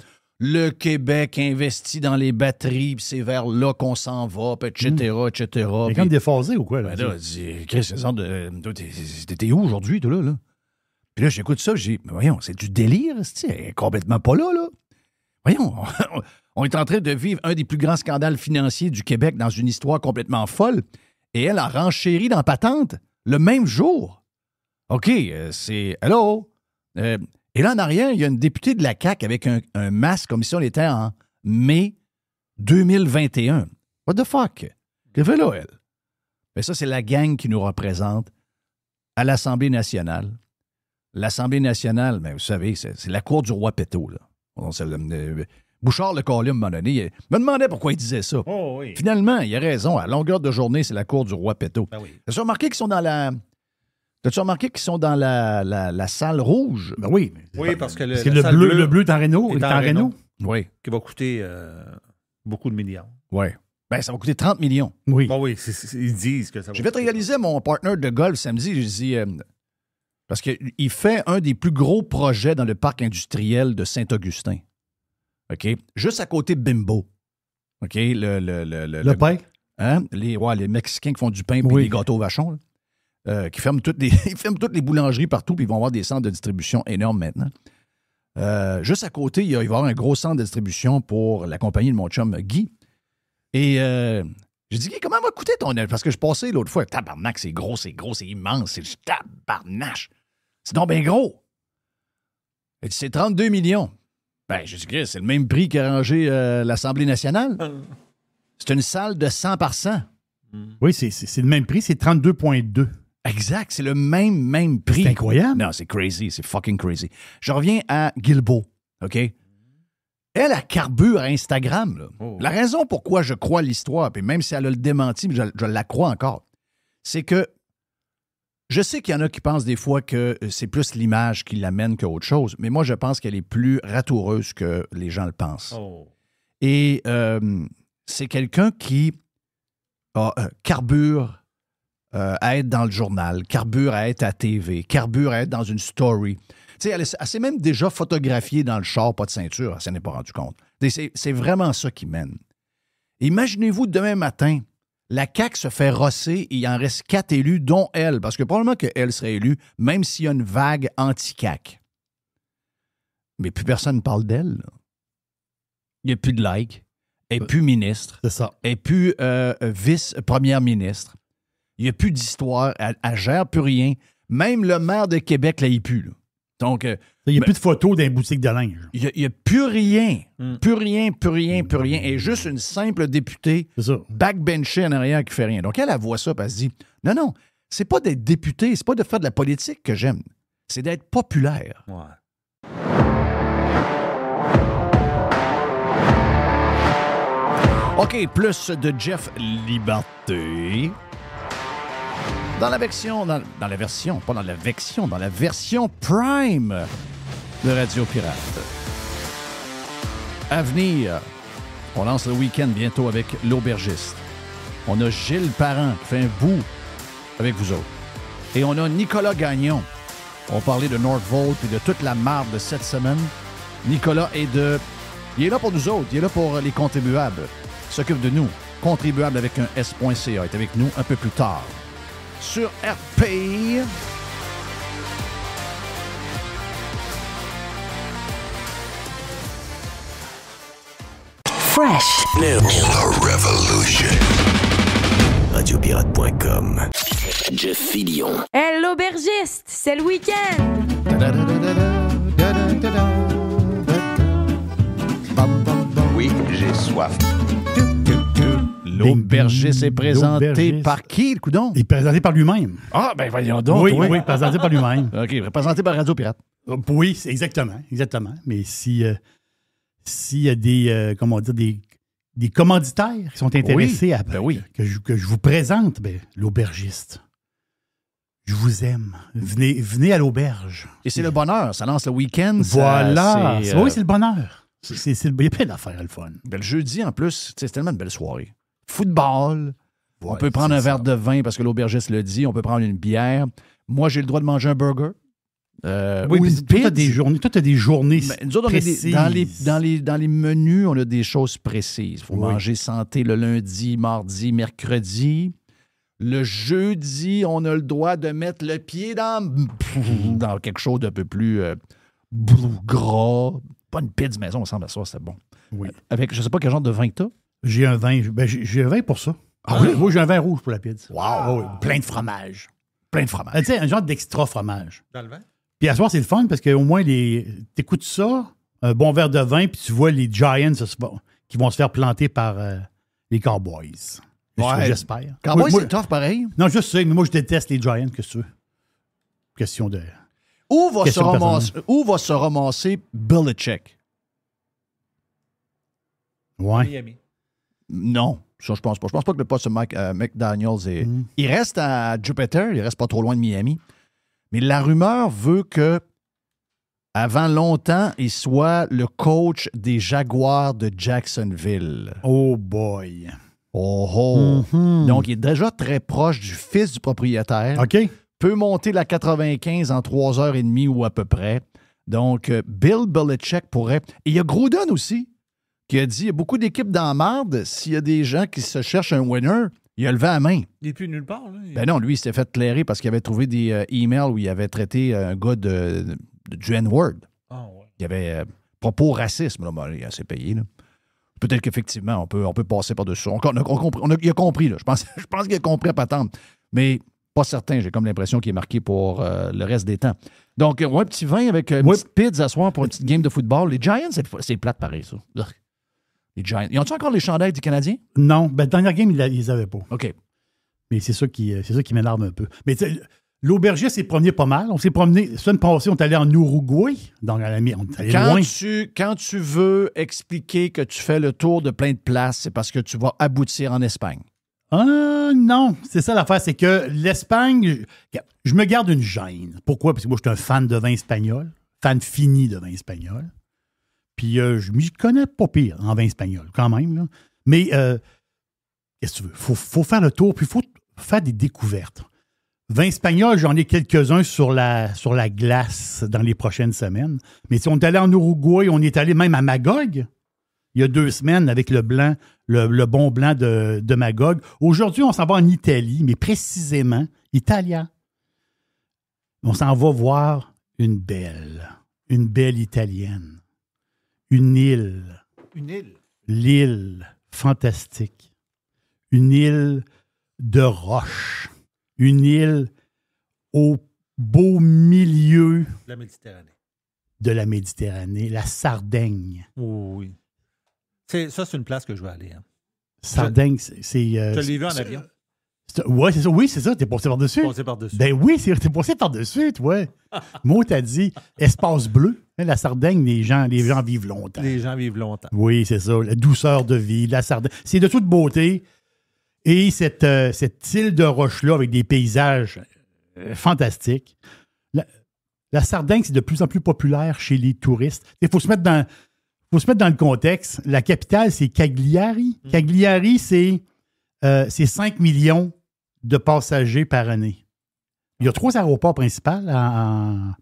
S3: Le Québec investit dans les batteries, puis c'est vers là qu'on s'en va, puis etc., etc.
S5: Elle est comme déphasée ou quoi? Là,
S3: ben là, elle dit, Chris, c'est ça t'étais où aujourd'hui, toi, là? Puis là, j'écoute ça, je dis, mais voyons, c'est du délire, elle est complètement pas là, là. Voyons, on est en train de vivre un des plus grands scandales financiers du Québec dans une histoire complètement folle. Et elle a renchéri dans patente le même jour. OK, c'est... Hello? Et là, en arrière, il y a une députée de la CAQ avec un masque comme si on était en mai 2021. What the fuck? Qu'est-ce qu'elle fait là, elle? Mais ça, c'est la gang qui nous représente à l'Assemblée nationale. L'Assemblée nationale, ben, vous savez, c'est la cour du roi Péto. Là. Bouchard, le Colin, à un moment donné, il me demandait pourquoi il disait ça.
S4: Oh, oui.
S3: Finalement, il a raison. À longueur de journée, c'est la cour du roi Péto.
S4: Ben oui.
S3: T'as-tu remarqué qu'ils sont dans la... T'as-tu remarqué qu'ils sont dans la salle rouge?
S5: Ben oui.
S4: Oui, parce que
S5: Parce que le bleu est en Renault.
S4: est en Renault.
S3: Oui.
S4: Qui va coûter beaucoup de milliards.
S3: Oui. Ben, ça va coûter 30 millions.
S5: Oui.
S4: Bon, oui, ils disent que ça va
S3: Je vais te
S4: coûter.
S3: réaliser mon partner de golf samedi. Je dis... parce qu'il fait un des plus gros projets dans le parc industriel de Saint-Augustin. OK? Juste à côté de Bimbo. OK?
S5: Le pain.
S3: Hein? Les Mexicains qui font du pain et
S5: Oui.
S3: des gâteaux vachons. Qui ferment ils ferment toutes les boulangeries partout, puis ils vont avoir des centres de distribution énormes maintenant. Juste à côté, il va y avoir un gros centre de distribution pour la compagnie de mon chum Guy. Et j'ai dit, Guy, comment va coûter ton... Parce que je passais l'autre fois, tabarnak, c'est gros, c'est immense, c'est tabarnache. C'est donc bien gros. Il dit, c'est 32 millions. Ben, j'ai dit, c'est le même prix qu'a rangé l'Assemblée nationale. C'est une salle de 100 par 100.
S5: Oui, c'est le même prix, c'est 32,2.
S3: Exact, c'est le même prix.
S5: C'est incroyable.
S3: Non, c'est crazy, c'est fucking crazy. Je reviens à Guilbeault, OK? Elle a carbure à Instagram. Là.
S4: Oh.
S3: La raison pourquoi je crois l'histoire, puis même si elle a le démenti, mais je la crois encore, c'est que je sais qu'il y en a qui pensent des fois que c'est plus l'image qui l'amène qu'autre chose, mais moi, je pense qu'elle est plus ratoureuse que les gens le pensent.
S4: Oh.
S3: Et c'est quelqu'un qui carbure à être dans le journal, carbure à être à TV, carbure à être dans une story. Tu sais, elle s'est même déjà photographiée dans le char, pas de ceinture, elle s'en est pas rendue compte. C'est vraiment ça qui mène. Imaginez-vous demain matin, la CAQ se fait rosser et il en reste 4 élus, dont elle, parce que probablement qu'elle serait élue, même s'il y a une vague anti-CAQ. Mais plus personne ne parle d'elle. Là. Il n'y a plus de like. Elle n'est plus ministre.
S5: C'est ça.
S3: Elle n'est plus vice-première ministre. Il n'y a plus d'histoire. Elle ne gère plus rien. Même le maire de Québec, là, il pue. Là. Donc,
S5: Il n'y a plus de photos dans les boutiques de linge.
S3: il n'y a plus rien. Plus rien. Et juste une simple députée
S5: C'est ça.
S3: backbenchée en arrière qui fait rien. Donc, elle voit ça et elle se dit, non, c'est pas d'être député, c'est pas de faire de la politique que j'aime. C'est d'être populaire.
S4: Ouais.
S3: OK, plus de Jeff Liberté. Dans la version Prime de Radio Pirate. À venir, on lance le week-end bientôt avec l'Aubergiste. On a Gilles Parent qui fait un bout avec vous autres. Et on a Nicolas Gagnon. On parlait de Northvolt et de toute la marde de cette semaine. Nicolas il est là pour nous autres. Il est là pour les contribuables. Il s'occupe de nous. Contribuable avec un S.ca. Il est avec nous un peu plus tard. Sur RP.
S2: Fresh.
S1: New. The Revolution. Radiopirate.com. Jeff Fillion.
S2: Hey, l'aubergiste, c'est le week-end.
S6: Oui, j'ai soif.
S3: L'Aubergiste est présenté
S5: L'Aubergiste.
S3: par qui, le coudon?
S5: Il est présenté par lui-même.
S3: Ah, ben voyons donc.
S5: Oui, présenté par lui-même.
S3: OK, présenté par Radio Pirate.
S5: Oui, exactement. Mais s'il y a des, des commanditaires qui sont intéressés à
S3: ben oui.
S5: que je vous présente, l'aubergiste. Je vous aime. Venez à l'auberge.
S3: Et c'est le bonheur. Ça lance le week-end.
S5: Voilà.
S3: C'est,
S5: Oui, c'est le bonheur. Il y a plein d'affaires, le fun.
S3: ben, le jeudi, en plus, c'est tellement une belle soirée. Football. On
S5: Ouais,
S3: peut prendre
S5: c'est
S3: un verre
S5: ça.
S3: de vin parce que l'aubergiste le dit. On peut prendre une bière. Moi, j'ai le droit de manger un burger.
S5: Oui,
S3: ou
S5: puis
S3: une
S5: toi,
S3: pizza.
S5: t'as des journées
S3: Mais nous autres, on a
S5: précises.
S3: dans les menus, on a des choses précises. Il faut
S5: Oui.
S3: manger santé le lundi, mardi, mercredi. Le jeudi, on a le droit de mettre le pied dans quelque chose d'un peu plus gras. Pas une pizza maison, on semble à ça, c'est bon.
S5: Oui.
S3: Avec, je sais pas quel genre de vin que t'as.
S5: J'ai un vin. J'ai un vin pour ça.
S3: Ah oui?
S5: Moi, j'ai un vin rouge pour la pizza.
S3: Wow!
S5: Ah oui, plein de fromage.
S3: Plein de fromage.
S5: Tu sais, un genre d'extra fromage.
S4: Dans le vin?
S5: Puis à soir, c'est le fun parce qu'au moins, t'écoutes ça, un bon verre de vin, puis tu vois les Giants qui vont se faire planter par les Cowboys.
S3: Ouais.
S5: J'espère.
S3: Cowboys,
S5: Moi,
S3: c'est tough pareil.
S5: non, je sais, mais moi, je déteste les Giants, que tu veux. Question de...
S3: Où va,
S5: Question
S3: où va se ramasser Belichick?
S5: Ouais.
S4: Miami.
S3: Non, ça, je pense pas. Je pense pas que le poste de McDaniels est... Il reste à Jupiter, il reste pas trop loin de Miami. Mais la rumeur veut que avant longtemps, il soit le coach des Jaguars de Jacksonville.
S5: Oh boy.
S3: Oh oh!
S5: Mhm.
S3: Donc, il est déjà très proche du fils du propriétaire.
S5: OK.
S3: Peut monter la 95 en 3h30 ou à peu près. Donc, Bill Belichick pourrait... Et il y a Gruden aussi, qui a dit, il y a beaucoup d'équipes dans la marde. S'il y a des gens qui se cherchent un winner, il a levé la main.
S4: Il n'est plus nulle part. Là.
S3: Ben non, lui, il s'était fait clairer parce qu'il avait trouvé des emails où il avait traité un gars du N-word.
S4: Ah, ouais.
S3: Il y avait propos racisme. Là, ben, il a assez payé. Là. Peut-être qu'effectivement, on peut passer par-dessus. Il a compris. Là. Je pense qu'il a compris à patente. Mais pas certain. J'ai comme l'impression qu'il est marqué pour le reste des temps. Donc, un petit vin avec une petite pizza à soir pour une petite game de football. Les Giants, c'est plate pareil, ça. Les Giants. Ils ont-tu encore les chandails du Canadien?
S5: Non, ben, dans la game, ils les avaient pas.
S3: OK.
S5: Mais c'est ça qui m'énerve un peu. Mais l'aubergiste s'est promené pas mal. On s'est promené, la semaine passée, on est allé en Uruguay. Donc, on est allé loin.
S3: Quand tu veux expliquer que tu fais le tour de plein de places, c'est parce que tu vas aboutir en Espagne.
S5: Ah non, c'est ça l'affaire, c'est que l'Espagne, je me garde une gêne. Pourquoi? Parce que moi, je suis un fan de vin espagnol, fan fini de vin espagnol. Puis je m'y connais pas pire en vin espagnol, quand même. Là. Mais qu'est-ce que tu veux? Faut faire le tour, puis il faut faire des découvertes. Vin espagnol, j'en ai quelques-uns sur la glace dans les prochaines semaines. Mais si on est allé en Uruguay, on est allé même à Magog, il y a 2 semaines, avec le blanc, le bon blanc de Magog. Aujourd'hui, on s'en va en Italie, mais précisément, Italia. On s'en va voir une belle italienne. Une île.
S4: Une île.
S5: L'île fantastique. Une île de roches. Une île au beau milieu
S4: La Méditerranée.
S5: de la Méditerranée, la Sardaigne.
S4: Oh, oui. Ça, c'est une place que je veux aller. Hein.
S5: Sardaigne, c'est...
S4: Je l'ai vu en avion.
S5: Ouais, c'est ça. Oui, c'est ça. T'es passé par-dessus.
S4: Passé par-dessus.
S5: Ben oui, t'es passé par-dessus, ouais. Moi, t'as dit espace bleu. Hein, la Sardaigne, les gens vivent longtemps.
S4: Les gens vivent longtemps.
S5: Oui, c'est ça. La douceur de vie, la Sardaigne. C'est de toute beauté. Et cette île de roche-là, avec des paysages fantastiques. La Sardaigne, c'est de plus en plus populaire chez les touristes. Il faut se mettre dans le contexte. La capitale, c'est Cagliari. Cagliari, c'est 5 millions de passagers par année. Il y a 3 aéroports principaux.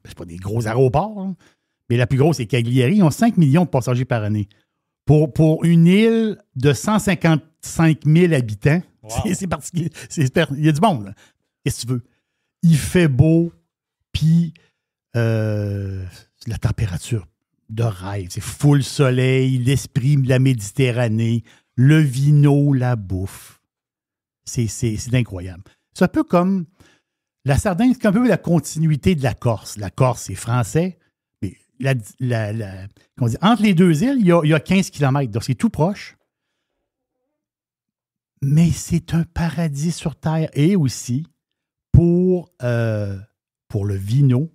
S5: C'est pas des gros aéroports, hein, mais la plus grosse, c'est Cagliari. Ils ont 5 millions de passagers par année. Pour une île de 155 000 habitants, wow. C'est particulier. Il y a du monde. Là. Qu'est-ce que tu veux? Il fait beau, puis la température de rêve. C'est full soleil, l'esprit de la Méditerranée, le vino, la bouffe. C'est incroyable. C'est un peu comme la Sardaigne, c'est un peu la continuité de la Corse. La Corse, c'est français, mais entre les deux îles, il y a 15 km, donc c'est tout proche. Mais c'est un paradis sur Terre. Et aussi, pour le vino,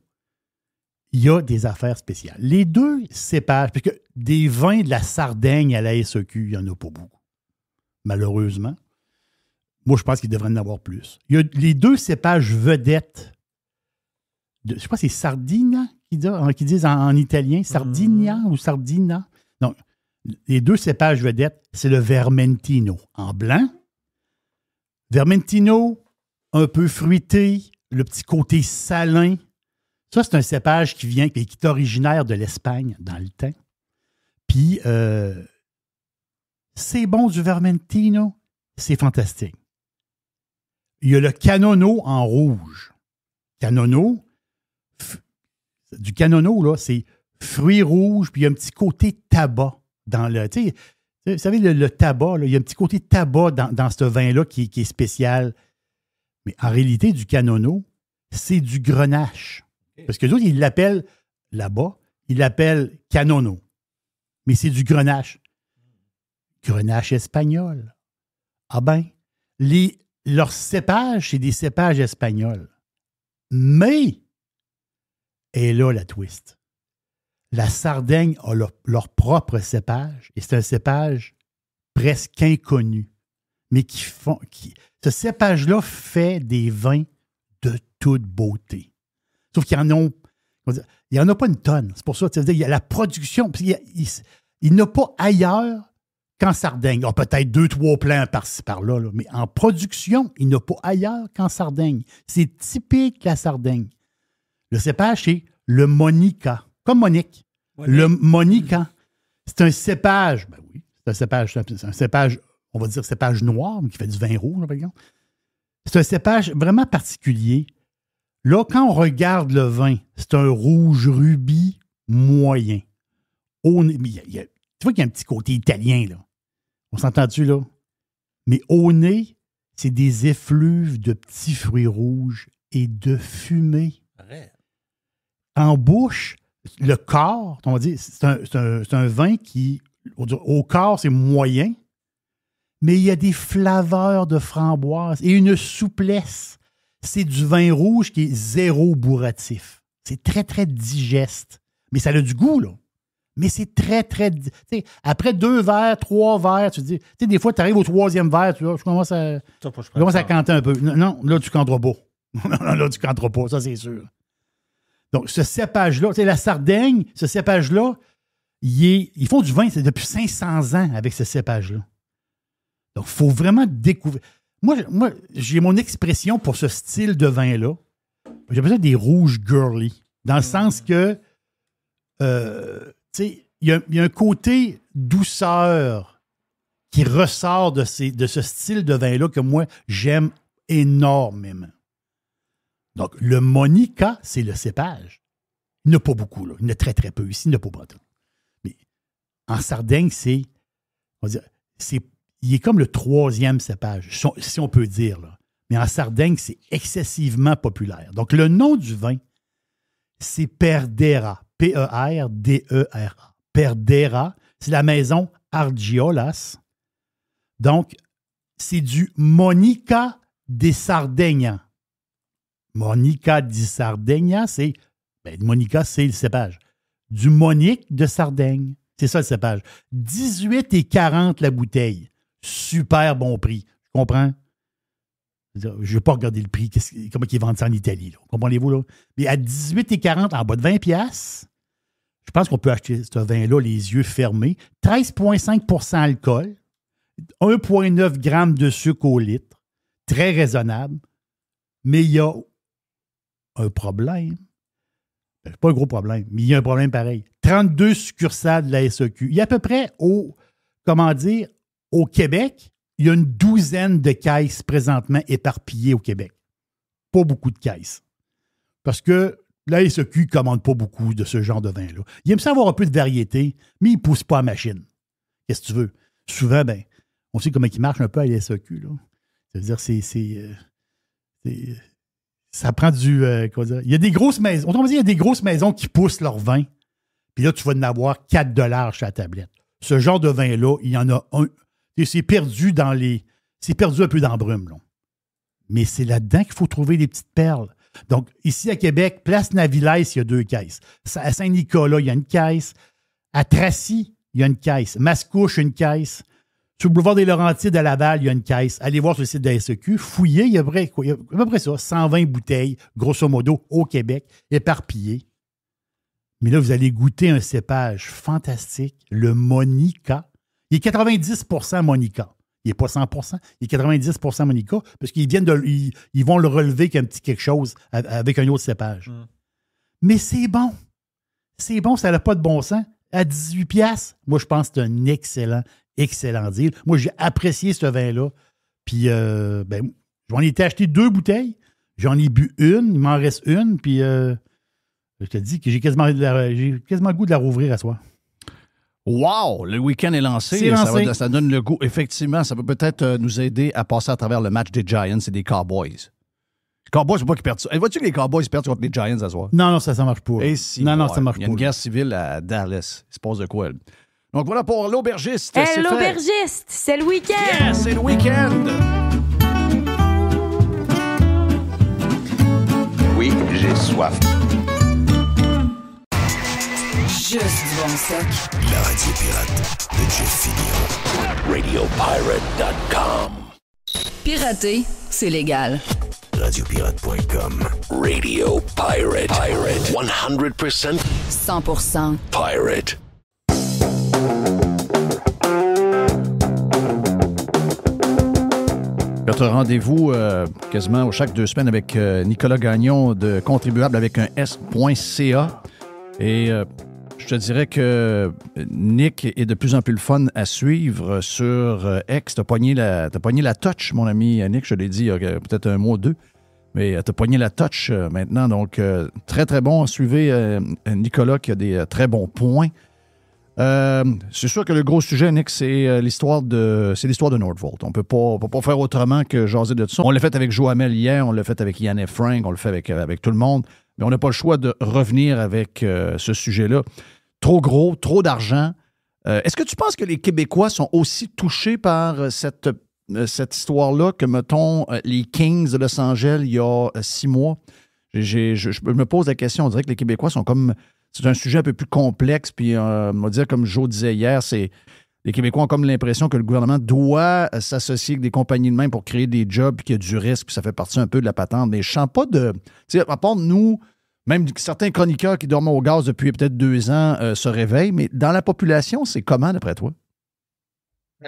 S5: il y a des affaires spéciales. Les 2 cépages, parce que des vins de la Sardaigne à la SEQ, il n'y en a pas beaucoup. Malheureusement. Moi, je pense qu'il devrait en avoir plus. Il y a les 2 cépages vedettes. Je ne sais pas si c'est Sardinia qu'ils disent en italien. Sardinia ou Sardina. Non. Les 2 cépages vedettes, c'est le Vermentino en blanc. Vermentino, un peu fruité, le petit côté salin. Ça, c'est un cépage qui est originaire de l'Espagne dans le temps. Puis, c'est bon du Vermentino. C'est fantastique. Il y a le Canono en rouge. Du Canono, là, c'est fruits rouges, puis il y a un petit côté tabac dans le... Vous savez, le tabac, là, il y a un petit côté tabac dans ce vin-là qui est spécial. Mais en réalité, du Canono, c'est du Grenache. Parce que les autres, ils l'appellent, là-bas, ils l'appellent Canono. Mais c'est du Grenache. Grenache espagnol. Ah ben, leurs cépages, c'est des cépages espagnols. Mais, et là, la twist. La Sardaigne a leur propre cépage, et c'est un cépage presque inconnu. Mais ce cépage-là fait des vins de toute beauté. Sauf qu'il y en a, il n'y en a pas une tonne. C'est pour ça, il y a la production. Il n'y en a pas ailleurs qu'en Sardaigne. Il y a peut-être 2-3 plants par-ci, par-là, là, mais en production, il n'y en a pas ailleurs qu'en Sardaigne. C'est typique la Sardaigne. Le cépage, c'est le Monica, comme Monique. Le Monica. C'est un cépage, ben oui, c'est un cépage, on va dire cépage noir, mais qui fait du vin rouge, par exemple. C'est un cépage vraiment particulier. Là, quand on regarde le vin, c'est un rouge rubis moyen. Tu vois qu'il y a un petit côté italien, là. On s'entend-tu, là? Mais au nez, c'est des effluves de petits fruits rouges et de fumée.
S4: Arrête.
S5: En bouche, le corps, on va dire, c'est un vin qui, au corps, c'est moyen, mais il y a des flaveurs de framboise et une souplesse. C'est du vin rouge qui est zéro bourratif. C'est très, très digeste. Mais ça a du goût, là. Mais c'est très, très... Après 2 verres, 3 verres, tu dis... Des fois, tu arrives au 3e verre, tu vois, je commence à canter un peu. Non, là, tu ne canteras pas. Là, tu ne canteras pas, ça, c'est sûr. Donc, ce cépage-là, la Sardaigne, ce cépage-là, ils font du vin depuis 500 ans avec ce cépage-là. Donc, il faut vraiment découvrir... Moi, j'ai mon expression pour ce style de vin-là. J'appelle ça des rouges girly. Dans le sens que, il y a un côté douceur qui ressort de ce style de vin-là que moi, j'aime énormément. Donc, le Monica, c'est le cépage. Il n'y en a pas beaucoup, là. Il y en a très, très peu. Ici, il n'y en a pas tant. Mais en Sardaigne, il est comme le 3e cépage, si on peut dire, là. Mais en Sardaigne, c'est excessivement populaire. Donc, le nom du vin, c'est Perdera. P-E-R-D-E-R-A. Perdera, c'est la maison Argiolas. Donc, c'est du Monica di Sardegna. Monica di Sardegna, Monica, c'est le cépage. Du Monique de Sardaigne. C'est ça le cépage. 18,40 la bouteille. Super bon prix. Tu comprends? Je ne vais pas regarder le prix, comment ils vendent ça en Italie. Là. Comprenez-vous? Là? Mais à 18,40, en bas de 20$, je pense qu'on peut acheter ce vin-là les yeux fermés. 13,5 alcool. 1,9 g de sucre au litre. Très raisonnable. Mais il y a un problème. Pas un gros problème, mais il y a un problème pareil. 32 succursales de la SAQ. Il y a à peu près au Québec, il y a une 12aine de caisses présentement éparpillées au Québec. Pas beaucoup de caisses. Parce que la SAQ ne commande pas beaucoup de ce genre de vin-là. Il aime ça avoir un peu de variété, mais il ne pousse pas à machine. Qu'est-ce que tu veux? Souvent, on sait comment il marche un peu à la SAQ. Là. C'est-à-dire, ça prend du... il y a des grosses maisons. Autrement dit, il y a des grosses maisons qui poussent leur vin. Puis là, tu vas en avoir 4$ sur la tablette. Ce genre de vin-là, il y en a un. C'est perdu c'est perdu un peu dans la brume. Là. Mais c'est là-dedans qu'il faut trouver des petites perles. Donc, ici à Québec, Place Navillès, il y a 2 caisses. À Saint-Nicolas, il y a une caisse. À Tracy, il y a une caisse. Mascouche, une caisse. Sur le boulevard des Laurentides à Laval, il y a une caisse. Allez voir sur le site de la SAQ. Fouillez, il y a à peu près ça. 120 bouteilles, grosso modo, au Québec, éparpillées. Mais là, vous allez goûter un cépage fantastique, le Monica. Il est 90% Monica. Il n'est pas 100%. Il est 90% Monica parce qu'ils ils vont le relever comme un petit quelque chose avec un autre cépage. Mais c'est bon. C'est bon, ça n'a pas de bon sens. À 18$, moi, je pense que c'est un excellent deal. Moi, j'ai apprécié ce vin-là. Puis, j'en ai été acheté 2 bouteilles. J'en ai bu une. Il m'en reste une. Puis, je te dis que j'ai quasiment le goût de la rouvrir à soir.
S3: Wow! Le week-end est lancé.
S5: C'est lancé.
S3: Ça donne le goût. Effectivement, ça peut peut-être nous aider à passer à travers le match des Giants et des Cowboys. Les Cowboys, je ne sais pas qu'ils perdent ça. Vois-tu que les Cowboys perdent contre les Giants à soir?
S5: Non, ça ne marche pas.
S3: Et si,
S5: non, ça ne marche pas.
S3: Il y a une guerre civile à Dallas. Il se passe de quoi? Donc voilà pour l'aubergiste.
S2: Hey,
S3: c'est fait.
S2: l'aubergiste, c'est le week-end.
S3: Yes, c'est le week-end.
S6: Oui, j'ai soif.
S7: Juste du bon stock.
S1: La radio pirate de Jeff Fillion. RadioPirate.com.
S7: Pirater, c'est légal.
S1: Radiopirate.com. Radio Pirate. 100%
S7: 100%
S1: pirate.
S3: Notre rendez-vous quasiment chaque 2 semaines avec Nicolas Gagnon de Contribuable avec un S.ca. Et je te dirais que Nick est de plus en plus le fun à suivre sur X. T'as pogné la touch, mon ami Nick, je l'ai dit il y a peut-être un mois ou deux. Mais t'as pogné la touch maintenant. Donc, très, très bon. Suivez Nicolas qui a des très bons points. C'est sûr que le gros sujet, Nick, c'est l'histoire de Nordvolt. On peut pas faire autrement que jaser de ça. On l'a fait avec Joamel hier, on l'a fait avec Yann et Frank, on le fait avec tout le monde. Mais on n'a pas le choix de revenir avec ce sujet-là. Trop gros, trop d'argent. Est-ce que tu penses que les Québécois sont aussi touchés par cette histoire-là que, mettons, les Kings de Los Angeles il y a 6 mois? Je me pose la question. On dirait que les Québécois sont comme... C'est un sujet un peu plus complexe, puis on va dire, comme Joe disait hier, les Québécois ont comme l'impression que le gouvernement doit s'associer avec des compagnies de même pour créer des jobs, puis qu'il y a du risque, puis ça fait partie un peu de la patente. Mais je sens pas de... Tu sais, à part nous, même certains chroniqueurs qui dorment au gaz depuis peut-être 2 ans se réveillent, mais dans la population, c'est comment, d'après toi?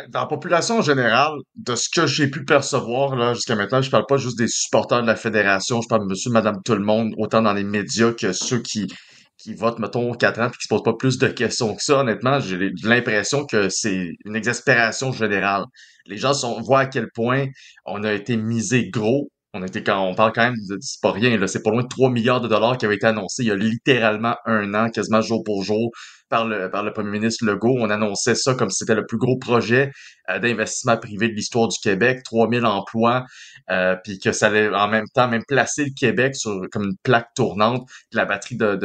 S8: Dans la population en général, de ce que j'ai pu percevoir là jusqu'à maintenant, je parle pas juste des supporters de la fédération, je parle de monsieur, madame, tout le monde, autant dans les médias que ceux qui votent, mettons, 4 ans puis qui se posent pas plus de questions que ça. Honnêtement, j'ai l'impression que c'est une exaspération générale. Les gens voient à quel point on a été misé gros. On parle quand même c'est pas rien, là. C'est pas loin de 3 milliards de dollars qui avaient été annoncés il y a littéralement 1 an, quasiment jour pour jour, par le premier ministre Legault. On annonçait ça comme si c'était le plus gros projet d'investissement privé de l'histoire du Québec, 3000 emplois, puis que ça allait en même temps même placer le Québec comme une plaque tournante de la batterie de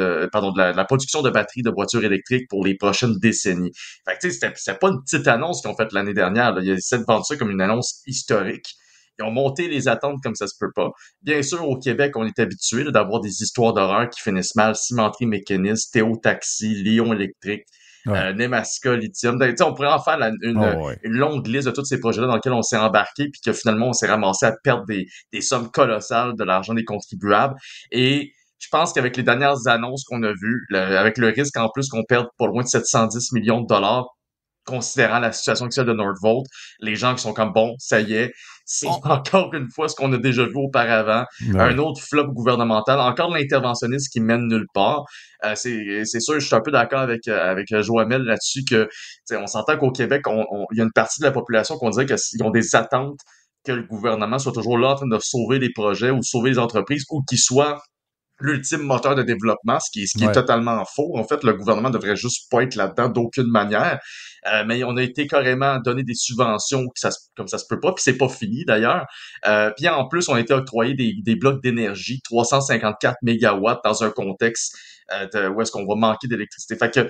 S8: la production de batteries de voitures électriques pour les prochaines décennies. Fait que tu sais, c'était pas une petite annonce qu'ils ont faite l'année dernière, là. Ils essaient de vendre ça comme une annonce historique. Ils ont monté les attentes comme ça se peut pas. Bien sûr, au Québec, on est habitué là, d'avoir des histoires d'horreur qui finissent mal. Cimenterie Mécaniste, Théo Taxi, Lion Électrique, Nemaska, Lithium. On pourrait en faire une longue liste de tous ces projets-là dans lesquels on s'est embarqué puis que finalement, on s'est ramassé à perdre des sommes colossales de l'argent des contribuables. Et je pense qu'avec les dernières annonces qu'on a vues, avec le risque en plus qu'on perde pas loin de 710 millions de dollars, considérant la situation actuelle de Nordvolt, les gens qui sont comme, bon, ça y est, c'est encore une fois ce qu'on a déjà vu auparavant, un autre flop gouvernemental, encore de l'interventionniste qui mène nulle part. C'est sûr, je suis un peu d'accord avec Joamel là-dessus que, on s'entend qu'au Québec, il y a une partie de la population qu'on dirait qu'ils ont des attentes que le gouvernement soit toujours là en train de sauver les projets ou sauver les entreprises ou qu'il soit l'ultime moteur de développement, ce qui est totalement faux. En fait, le gouvernement devrait juste pas être là-dedans d'aucune manière. Mais on a été carrément donné des subventions comme ça se peut pas, puis c'est pas fini d'ailleurs. Puis en plus, on a été octroyé des blocs d'énergie, 354 mégawatts dans un contexte où est-ce qu'on va manquer d'électricité. Fait que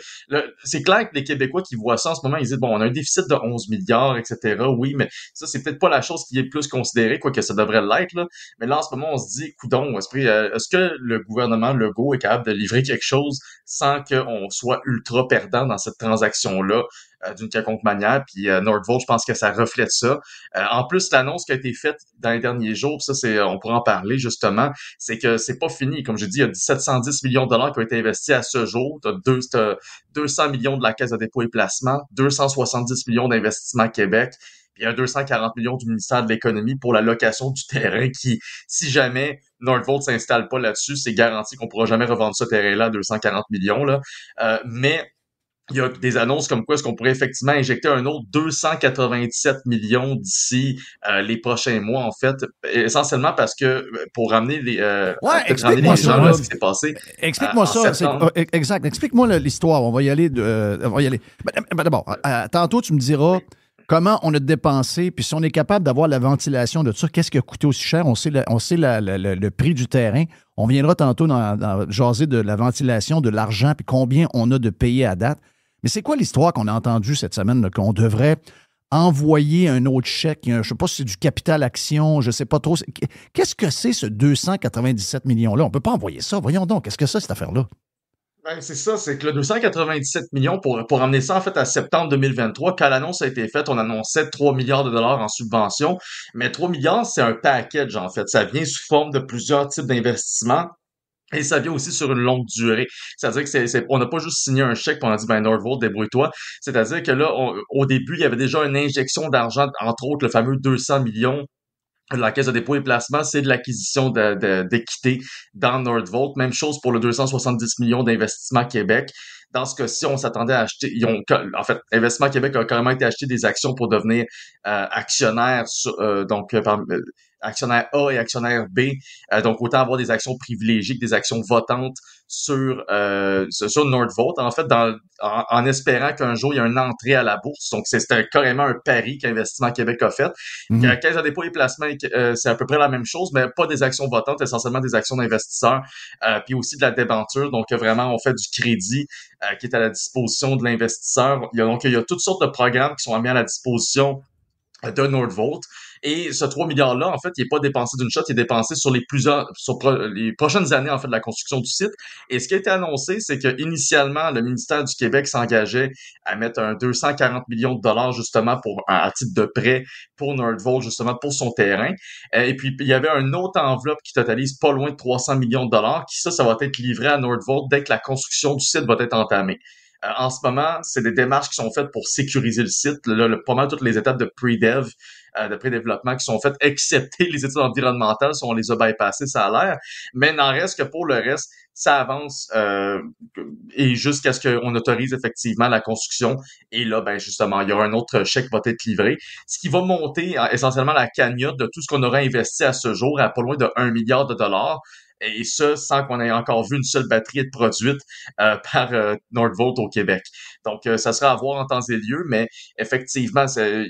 S8: c'est clair que les Québécois qui voient ça en ce moment, ils disent, bon, on a un déficit de 11 milliards, etc. Oui, mais ça, c'est peut-être pas la chose qui est plus considérée, quoique ça devrait l'être, là. Mais là, en ce moment, on se dit, coudonc, est-ce que le gouvernement Legault est capable de livrer quelque chose sans qu'on soit ultra perdant dans cette transaction-là d'une quelconque manière? Puis Nordvolt, je pense que ça reflète ça. En plus, l'annonce qui a été faite dans les derniers jours, ça, on pourra en parler justement, c'est que c'est pas fini. Comme je dis, il y a 710 millions de dollars qui ont été investis à ce jour. T'as 200 millions de la Caisse de dépôt et placement, 270 millions d'investissement Québec, puis il y a 240 millions du ministère de l'Économie pour la location du terrain qui, si jamais Nordvolt s'installe pas là-dessus, c'est garanti qu'on pourra jamais revendre ce terrain-là à 240 millions, là. Mais il y a des annonces comme quoi est-ce qu'on pourrait effectivement injecter un autre 297 millions d'ici les prochains mois, en fait, essentiellement parce que pour ramener les gens là, ce qui s'est passé.
S3: Explique-moi ça. Exact. Explique-moi l'histoire. On va y aller. D'abord, tantôt, tu me diras comment on a dépensé, puis si on est capable d'avoir la ventilation de ça, qu'est-ce qui a coûté aussi cher? On sait le prix du terrain. On viendra tantôt dans jaser de la ventilation, de l'argent, puis combien on a de payé à date. Mais c'est quoi l'histoire qu'on a entendue cette semaine, là, qu'on devrait envoyer un autre chèque? Je ne sais pas si c'est du capital action, je ne sais pas trop. Qu'est-ce que c'est ce 297 millions-là? On ne peut pas envoyer ça. Voyons donc, qu'est-ce que c'est cette affaire-là?
S8: Ben, c'est ça, c'est que le 297 millions, pour amener ça en fait à septembre 2023, quand l'annonce a été faite, on annonçait 3 milliards de dollars en subvention, mais 3 milliards, c'est un package en fait. Ça vient sous forme de plusieurs types d'investissements. Et ça vient aussi sur une longue durée. C'est-à-dire que on n'a pas juste signé un chèque pour on a dit, ben, Nordvolt, débrouille-toi. C'est-à-dire que là, au début, il y avait déjà une injection d'argent, entre autres, le fameux 200 millions de la Caisse de dépôt et placement, c'est de l'acquisition d'équité dans Nordvolt. Même chose pour le 270 millions d'Investissement Québec. Dans ce cas-ci, on s'attendait à acheter, Investissement Québec a carrément été acheté des actions pour devenir actionnaire, actionnaire A et actionnaire B. Donc, autant avoir des actions privilégiées que des actions votantes sur Nordvolt, en fait, en espérant qu'un jour, il y a une entrée à la bourse. Donc, c'était carrément un pari qu'Investissement Québec a fait. La Caisse de dépôt et placement, c'est à peu près la même chose, mais pas des actions votantes, essentiellement des actions d'investisseurs, puis aussi de la débenture. Donc, vraiment, on fait du crédit qui est à la disposition de l'investisseur. Il y a toutes sortes de programmes qui sont mis à la disposition de Nordvolt. Et ce 3 milliards-là, en fait, il n'est pas dépensé d'une shot, il est dépensé sur les prochaines années, en fait, de la construction du site. Et ce qui a été annoncé, c'est que initialement, le ministère du Québec s'engageait à mettre un 240 millions de dollars, justement, à titre de prêt pour Nordvolt, justement, pour son terrain. Et puis, il y avait une autre enveloppe qui totalise pas loin de 300 millions de dollars, ça va être livré à Nordvolt dès que la construction du site va être entamée. En ce moment, c'est des démarches qui sont faites pour sécuriser le site. Là, pas mal toutes les étapes de pré-dev, de pré-développement qui sont faites, excepté les études environnementales, si on les a bypassées, ça a l'air. Mais n'en reste que pour le reste, ça avance et jusqu'à ce qu'on autorise effectivement la construction. Et là, ben justement, il y aura un autre chèque qui va être livré, ce qui va monter essentiellement la cagnotte de tout ce qu'on aura investi à ce jour à pas loin de 1 milliard de dollars. Et ça, sans qu'on ait encore vu une seule batterie être produite par Nordvolt au Québec. Donc, ça sera à voir en temps et lieu, mais effectivement, c'est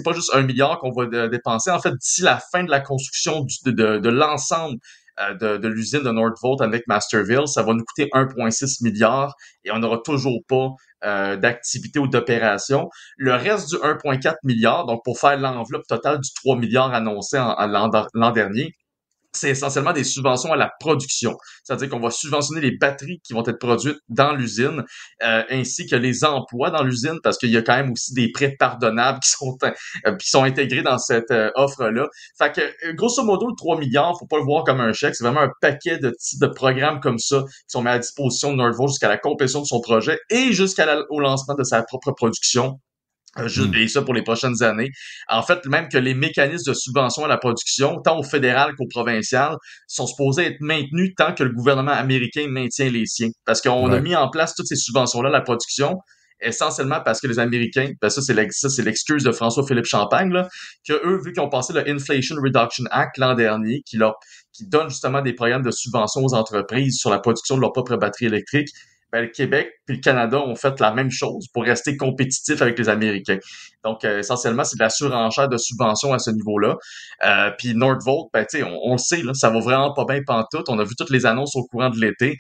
S8: pas juste 1 milliard qu'on va dépenser. En fait, d'ici la fin de la construction de l'ensemble de l'usine de Nordvolt avec Masterville, ça va nous coûter 1,6 milliard et on n'aura toujours pas d'activité ou d'opération. Le reste du 1,4 milliard, donc pour faire l'enveloppe totale du 3 milliards annoncé l'an dernier, c'est essentiellement des subventions à la production. C'est-à-dire qu'on va subventionner les batteries qui vont être produites dans l'usine, ainsi que les emplois dans l'usine, parce qu'il y a quand même aussi des prêts pardonnables qui sont intégrés dans cette offre-là. Fait que, grosso modo, le 3 milliards, faut pas le voir comme un chèque, c'est vraiment un paquet de programmes comme ça qui sont mis à la disposition de Nordvolt jusqu'à la complétion de son projet et au lancement de sa propre production. Et ça pour les prochaines années. En fait, même que les mécanismes de subvention à la production, tant au fédéral qu'au provincial, sont supposés être maintenus tant que le gouvernement américain maintient les siens. Parce qu'on a mis en place toutes ces subventions-là à la production, essentiellement parce que les Américains, ben ça c'est l'excuse de François-Philippe Champagne, là, que eux, vu qu'ils ont passé le Inflation Reduction Act l'an dernier, qui donne justement des programmes de subvention aux entreprises sur la production de leur propre batterie électrique, ben, le Québec puis le Canada ont fait la même chose pour rester compétitifs avec les Américains. Donc, essentiellement, c'est de la surenchère de subventions à ce niveau-là. Puis Nordvolt, ben, tu sais, on le sait, là, ça va vraiment pas bien pantoute. On a vu toutes les annonces au courant de l'été.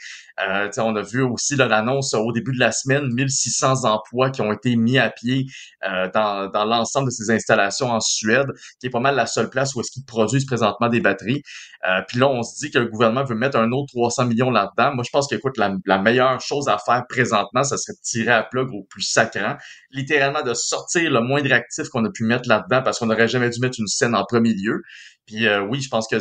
S8: On a vu aussi là, l'annonce au début de la semaine, 1600 emplois qui ont été mis à pied dans l'ensemble de ces installations en Suède, qui est pas mal la seule place où est-ce qu'ils produisent présentement des batteries. Puis là, on se dit que le gouvernement veut mettre un autre 300 millions là-dedans. Moi, je pense que, écoute, la meilleure chose à faire présentement, ça serait de tirer à plug au plus sacrant, littéralement de sortir le moindre actif qu'on a pu mettre là-dedans parce qu'on n'aurait jamais dû mettre une scène en premier lieu. Puis oui, je pense que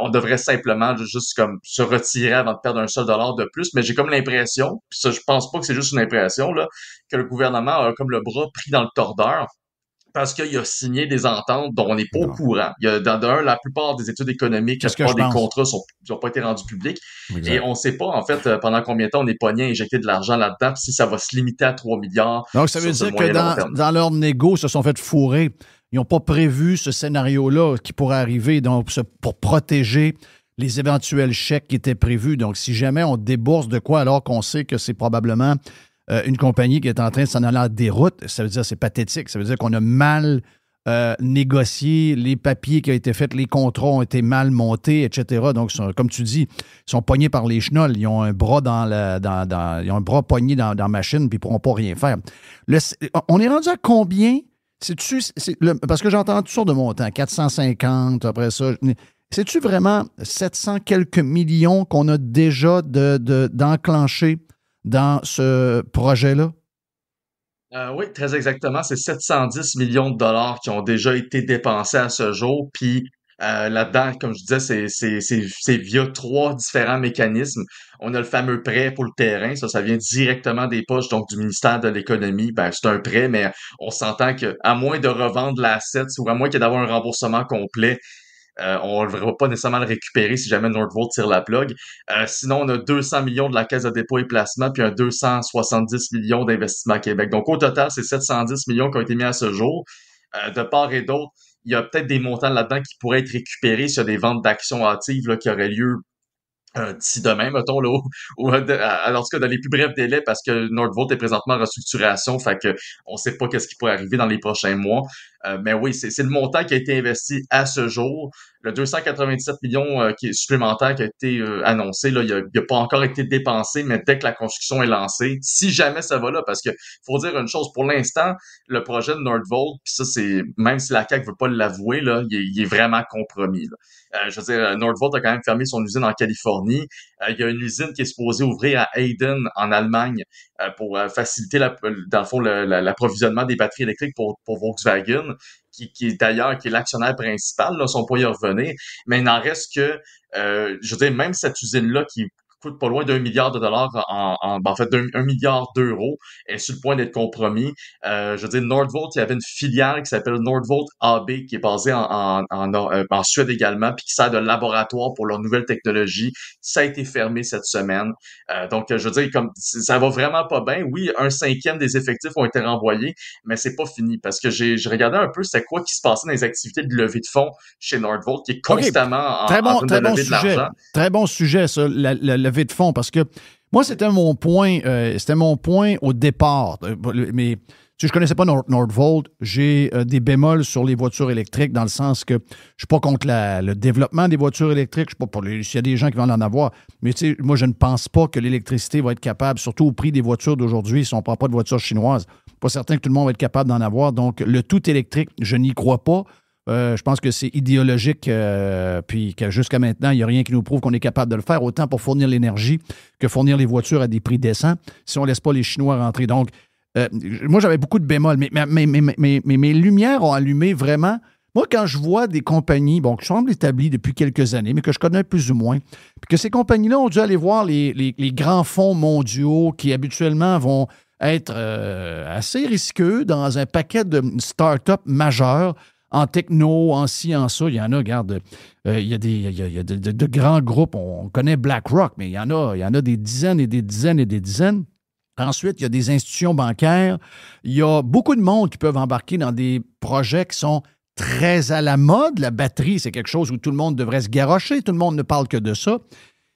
S8: on devrait simplement juste comme se retirer avant de perdre un seul dollar de plus. Mais j'ai comme l'impression, puis ça, je pense pas que c'est juste une impression, là, que le gouvernement a comme le bras pris dans le tordeur parce qu'il a signé des ententes dont on n'est pas au courant. Il y a la plupart des études économiques, la plupart des contrats n'ont pas été rendus publics. Exact. Et on ne sait pas, en fait, pendant combien de temps on est pogné à injecter de l'argent là-dedans, puis si ça va se limiter à 3 milliards.
S3: Donc, ça veut dire que dans leur négo, ils se sont fait fourrer. Ils n'ont pas prévu ce scénario-là qui pourrait arriver donc, pour protéger les éventuels chèques qui étaient prévus. Donc, si jamais on débourse de quoi alors qu'on sait que c'est probablement une compagnie qui est en train de s'en aller en déroute, ça veut dire que c'est pathétique. Ça veut dire qu'on a mal négocié, les papiers qui ont été faits, les contrats ont été mal montés, etc. Donc, comme tu dis, ils sont pognés par les chenolles. Ils ont un bras ils ont un bras pogné dans la machine, puis ils ne pourront pas rien faire. On est rendu à combien? Parce que j'entends toutes sortes de montants, 450, après ça. C'est-tu vraiment 700 quelques millions qu'on a déjà d'enclencher dans ce projet-là?
S8: Oui, très exactement. C'est 710 millions de dollars qui ont déjà été dépensés à ce jour. Puis là-dedans, comme je disais, c'est via 3 différents mécanismes. On a le fameux prêt pour le terrain. Ça vient directement des poches donc du ministère de l'Économie. Ben, c'est un prêt, mais on s'entend que à moins de revendre l'asset ou à moins qu'il y ait d'avoir un remboursement complet, on ne va pas nécessairement le récupérer si jamais Nordvolt tire la plug. Sinon, on a 200 millions de la Caisse de dépôt et placement, puis un 270 millions d'Investissement Québec. Donc, au total, c'est 710 millions qui ont été mis à ce jour. De part et d'autre, il y a peut-être des montants là-dedans qui pourraient être récupérés sur des ventes d'actions hâtives là, qui auraient lieu d'ici demain, mettons, là, en tout cas, dans les plus brefs délais, parce que Nordvolt est présentement en restructuration, fait que on sait pas qu'est-ce qui pourrait arriver dans les prochains mois. Mais oui, c'est le montant qui a été investi à ce jour. Le 297 millions qui est supplémentaire qui a été annoncé, là, il a pas encore été dépensé, mais dès que la construction est lancée, si jamais ça va là, parce que faut dire une chose, pour l'instant, le projet de Nordvolt, puis ça, c'est même si la CAQ veut pas l'avouer, là, il est vraiment compromis. Là. Je veux dire, Nordvolt a quand même fermé son usine en Californie. Il y a une usine qui est supposée ouvrir à Hayden, en Allemagne, pour faciliter, dans le fond, l'approvisionnement des batteries électriques pour Volkswagen, qui est d'ailleurs qui est l'actionnaire principal, là, si on peut y revenir. Mais il n'en reste que, je veux dire, même cette usine-là qui coûte pas loin d'1 milliard de dollars en fait, d'1 milliard d'euros est sur le point d'être compromis. Je veux dire, Nordvolt, il y avait une filiale qui s'appelle Nordvolt AB qui est basée en Suède également, puis qui sert de laboratoire pour leurs nouvelles technologies. Ça a été fermé cette semaine. Donc, je veux dire, comme ça va vraiment pas bien. Oui, 1/5 des effectifs ont été renvoyés, mais c'est pas fini parce que j'ai regardé un peu c'est quoi qui se passait dans les activités de levée de fonds chez Nordvolt, qui est constamment en train de lever de l'argent.
S3: Très bon sujet, ça, la levée de fonds, parce que moi, c'était mon point au départ. Mais si je connaissais pas Nordvolt, j'ai des bémols sur les voitures électriques dans le sens que je suis pas contre le développement des voitures électriques. Je suis pas pour s'il y a des gens qui vont en avoir. Mais tu sais, moi, je ne pense pas que l'électricité va être capable, surtout au prix des voitures d'aujourd'hui, si on ne prend pas de voitures chinoises. Pas certain que tout le monde va être capable d'en avoir. Donc, le tout électrique, je n'y crois pas. Je pense que c'est idéologique, puis que jusqu'à maintenant, il n'y a rien qui nous prouve qu'on est capable de le faire, autant pour fournir l'énergie que fournir les voitures à des prix décents, si on ne laisse pas les Chinois rentrer. Donc, moi, j'avais beaucoup de bémols, mais mes lumières ont allumé vraiment. Moi, quand je vois des compagnies, bon, qui semblent établies depuis quelques années, mais que je connais plus ou moins, puis que ces compagnies-là ont dû aller voir les grands fonds mondiaux qui, habituellement, vont être assez risqueux dans un paquet de start-up majeurs, en techno, en ci, en ça. Il y en a, regarde, il y a de grands groupes. On connaît BlackRock, mais il y en a des dizaines et des dizaines et des dizaines. Ensuite, il y a des institutions bancaires. Il y a beaucoup de monde qui peuvent embarquer dans des projets qui sont très à la mode. La batterie, c'est quelque chose où tout le monde devrait se garrocher. Tout le monde ne parle que de ça.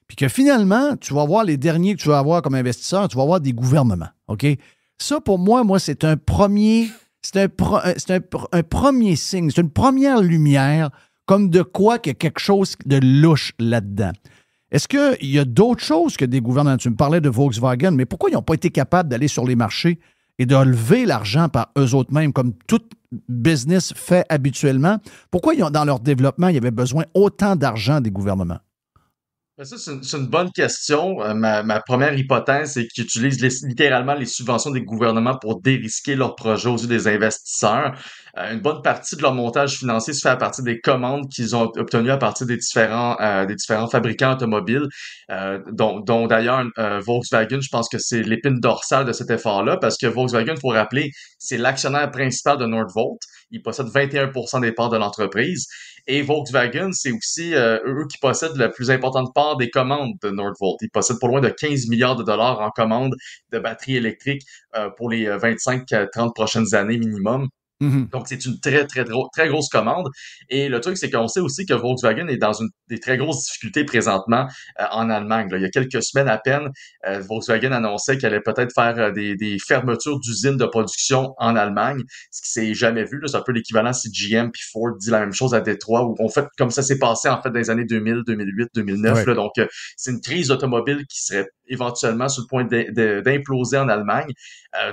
S3: Puis que finalement, tu vas voir les derniers que tu vas avoir comme investisseur, tu vas avoir des gouvernements. OK? Ça, pour moi, c'est un premier... C'est un premier signe, c'est une première lumière, comme de quoi qu'il y a quelque chose de louche là-dedans. Est-ce qu'il y a d'autres choses que des gouvernements? Tu me parlais de Volkswagen, mais pourquoi ils n'ont pas été capables d'aller sur les marchés et de lever l'argent par eux autres mêmes, comme tout business fait habituellement? Pourquoi dans leur développement, il y avait besoin autant d'argent des gouvernements?
S8: Ça, c'est une bonne question. Ma première hypothèse, c'est qu'ils utilisent littéralement les subventions des gouvernements pour dérisquer leurs projets aux yeux des investisseurs. Une bonne partie de leur montage financier se fait à partir des commandes qu'ils ont obtenues à partir des différents fabricants automobiles, dont d'ailleurs Volkswagen, je pense que c'est l'épine dorsale de cet effort-là, parce que Volkswagen, il faut rappeler, c'est l'actionnaire principal de Nordvolt. Il possède 21% des parts de l'entreprise. Et Volkswagen, c'est aussi eux qui possèdent la plus importante part des commandes de Nordvolt. Ils possèdent pas loin de 15 milliards de dollars en commandes de batteries électriques pour les 25-30 prochaines années minimum. Donc, c'est une très grosse commande. Et le truc, c'est qu'on sait aussi que Volkswagen est dans des très grosses difficultés présentement en Allemagne. Là. Il y a quelques semaines à peine, Volkswagen annonçait qu'elle allait peut-être faire des fermetures d'usines de production en Allemagne, ce qui s'est jamais vu. Là. C'est un peu l'équivalent si GM puis Ford dit la même chose à Détroit, où on fait comme ça s'est passé en fait dans les années 2000, 2008, 2009.
S3: Ouais.
S8: Là. Donc, c'est une crise automobile qui serait éventuellement sur le point d'imploser en Allemagne,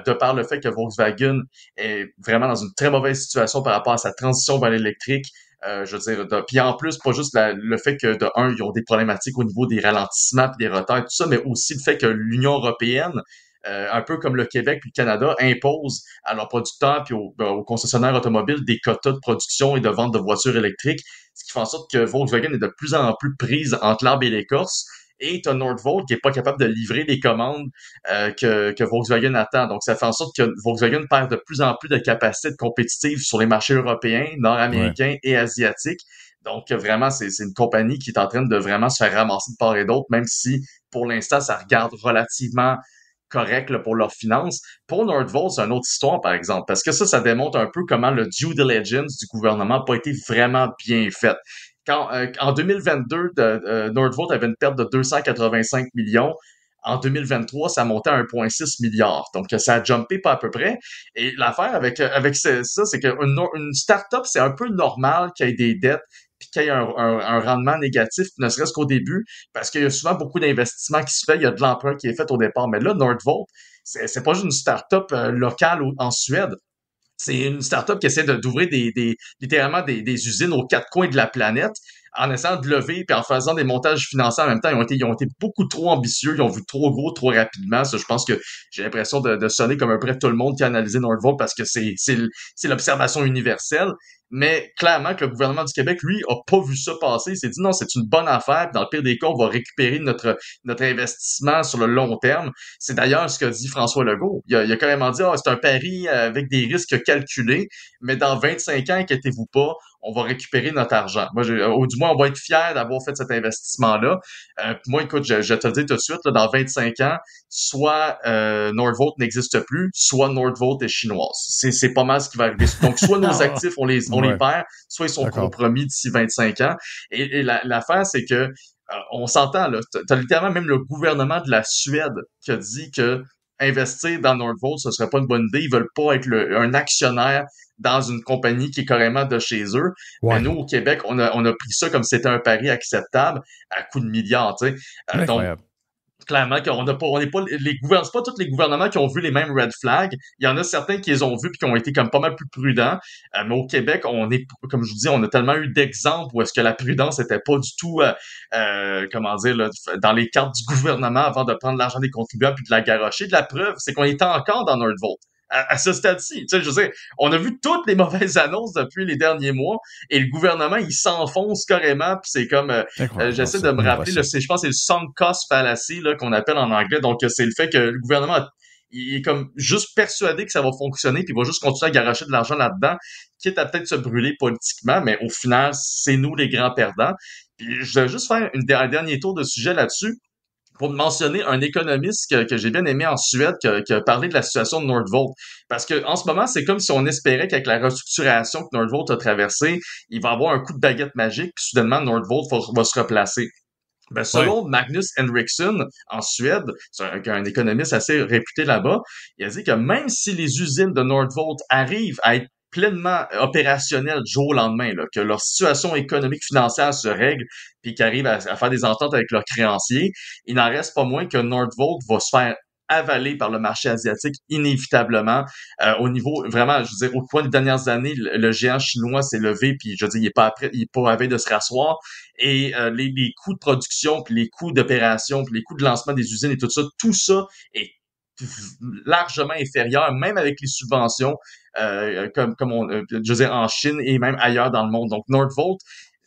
S8: de par le fait que Volkswagen est vraiment dans une très mauvaise situation par rapport à sa transition vers l'électrique. Je veux dire, puis en plus, pas juste le fait que, de un, ils ont des problématiques au niveau des ralentissements puis des retards et tout ça, mais aussi le fait que l'Union européenne, un peu comme le Québec puis le Canada, impose à leurs producteurs puis aux concessionnaires automobiles des quotas de production et de vente de voitures électriques, ce qui fait en sorte que Volkswagen est de plus en plus prise entre l'arbre et l'écorce. Et t'as Nordvolt qui est pas capable de livrer les commandes que Volkswagen attend. Donc, ça fait en sorte que Volkswagen perd de plus en plus de capacité de compétitive sur les marchés européens, nord-américains et asiatiques. Donc, vraiment, c'est une compagnie qui est en train de vraiment se faire ramasser de part et d'autre, même si, pour l'instant, ça regarde relativement correct là, pour leurs finances. Pour Nordvolt, c'est une autre histoire, par exemple, parce que ça démontre un peu comment le due diligence du gouvernement n'a pas été vraiment bien fait. En 2022, Nordvolt avait une perte de 285 millions. En 2023, ça montait à 1,6 milliard. Donc, ça a jumpé pas à peu près. Et l'affaire avec ça, c'est qu'une start-up, c'est un peu normal qu'il y ait des dettes puis qu'il y ait un rendement négatif, ne serait-ce qu'au début, parce qu'il y a souvent beaucoup d'investissements qui se fait, il y a de l'emprunt qui est fait au départ. Mais là, Nordvolt, c'est pas juste une start-up locale en Suède. C'est une start-up qui essaie d'ouvrir littéralement des usines aux quatre coins de la planète en essayant de lever puis en faisant des montages financiers en même temps. Ils ont été beaucoup trop ambitieux. Ils ont vu trop gros, trop rapidement. Ça, je pense que j'ai l'impression de sonner comme un peu tout le monde qui a analysé Nordvolt parce que c'est l'observation universelle. Mais clairement que le gouvernement du Québec, lui, a pas vu ça passer. Il s'est dit non, c'est une bonne affaire. Puis dans le pire des cas, on va récupérer notre investissement sur le long terme. C'est d'ailleurs ce qu'a dit François Legault. Il a carrément dit c'est un pari avec des risques calculés, mais dans 25 ans, inquiétez-vous pas, on va récupérer notre argent. Moi, ou du moins, on va être fiers d'avoir fait cet investissement-là. Moi, écoute, je te le dis tout de suite, là, dans 25 ans, soit Nordvolt n'existe plus, soit Nordvolt est chinoise. C'est pas mal ce qui va arriver. Donc, soit nos actifs, on les perd, soit ils sont compromis d'ici 25 ans. Et l'affaire, c'est que on s'entend, là. T'as littéralement même le gouvernement de la Suède qui a dit que investir dans Nordvolt, ce serait pas une bonne idée. Ils veulent pas être un actionnaire dans une compagnie qui est carrément de chez eux. Ouais. Mais nous, au Québec, on a pris ça comme si c'était un pari acceptable à coût de milliards, tu sais. Donc, clairement, on n'est pas c'est pas tous les gouvernements qui ont vu les mêmes red flags. Il y en a certains qui les ont vus puis qui ont été comme pas mal plus prudents. Mais au Québec, comme je vous dis, on a tellement eu d'exemples où est-ce que la prudence était pas du tout, comment dire, là, dans les cartes du gouvernement avant de prendre l'argent des contribuables puis de la garrocher. De la preuve, c'est qu'on était encore dans Nordvolt. À ce stade-ci. Tu sais, je veux dire, on a vu toutes les mauvaises annonces depuis les derniers mois et le gouvernement, il s'enfonce carrément puis c'est comme, j'essaie de me rappeler, je pense que c'est le sunk cost fallacy, là, qu'on appelle en anglais. Donc, c'est le fait que le gouvernement, il est comme juste persuadé que ça va fonctionner puis il va juste continuer à garocher de l'argent là-dedans, quitte à peut-être se brûler politiquement, mais au final, c'est nous les grands perdants. Puis, je vais juste faire un dernier tour de sujet là-dessus. Pour mentionner un économiste que j'ai bien aimé en Suède qui a parlé de la situation de Nordvolt. Parce que en ce moment, c'est comme si on espérait qu'avec la restructuration que Nordvolt a traversée, il va avoir un coup de baguette magique, puis soudainement, Nordvolt va se replacer. Ben, selon Magnus Henriksson, en Suède, c'est un économiste assez réputé là-bas, il a dit que même si les usines de Nordvolt arrivent à être pleinement opérationnels du jour au lendemain, là, que leur situation économique financière se règle puis qu'ils arrivent à faire des ententes avec leurs créanciers, il n'en reste pas moins que Nordvolt va se faire avaler par le marché asiatique inévitablement. Au niveau, vraiment, je veux dire, au cours des dernières années, le géant chinois s'est levé puis je veux dire, il est pas à veille de se rasseoir et les coûts de production puis les coûts d'opération puis les coûts de lancement des usines et tout ça est largement inférieur, même avec les subventions, je veux dire, en Chine et même ailleurs dans le monde. Donc, Nordvolt,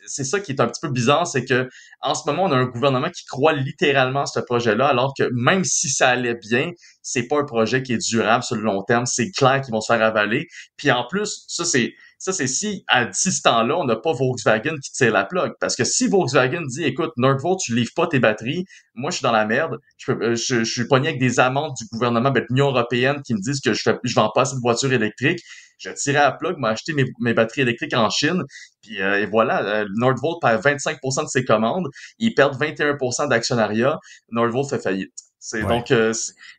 S8: c'est ça qui est un petit peu bizarre, c'est que en ce moment, on a un gouvernement qui croit littéralement à ce projet-là, alors que même si ça allait bien, c'est pas un projet qui est durable sur le long terme. C'est clair qu'ils vont se faire avaler. Puis en plus, ça c'est si à d'ici ce temps-là, on n'a pas Volkswagen qui tire la plug. Parce que si Volkswagen dit, écoute, Nordvolt, tu livres pas tes batteries, moi je suis dans la merde, je suis pogné avec des amendes du gouvernement, de l'Union européenne qui me disent que je vends pas assez de voitures électriques. Je tirais à la plug, m'a acheté mes batteries électriques en Chine, puis et voilà, Nordvolt perd 25% de ses commandes, ils perdent 21% d'actionnariat, Nordvolt fait faillite. Donc,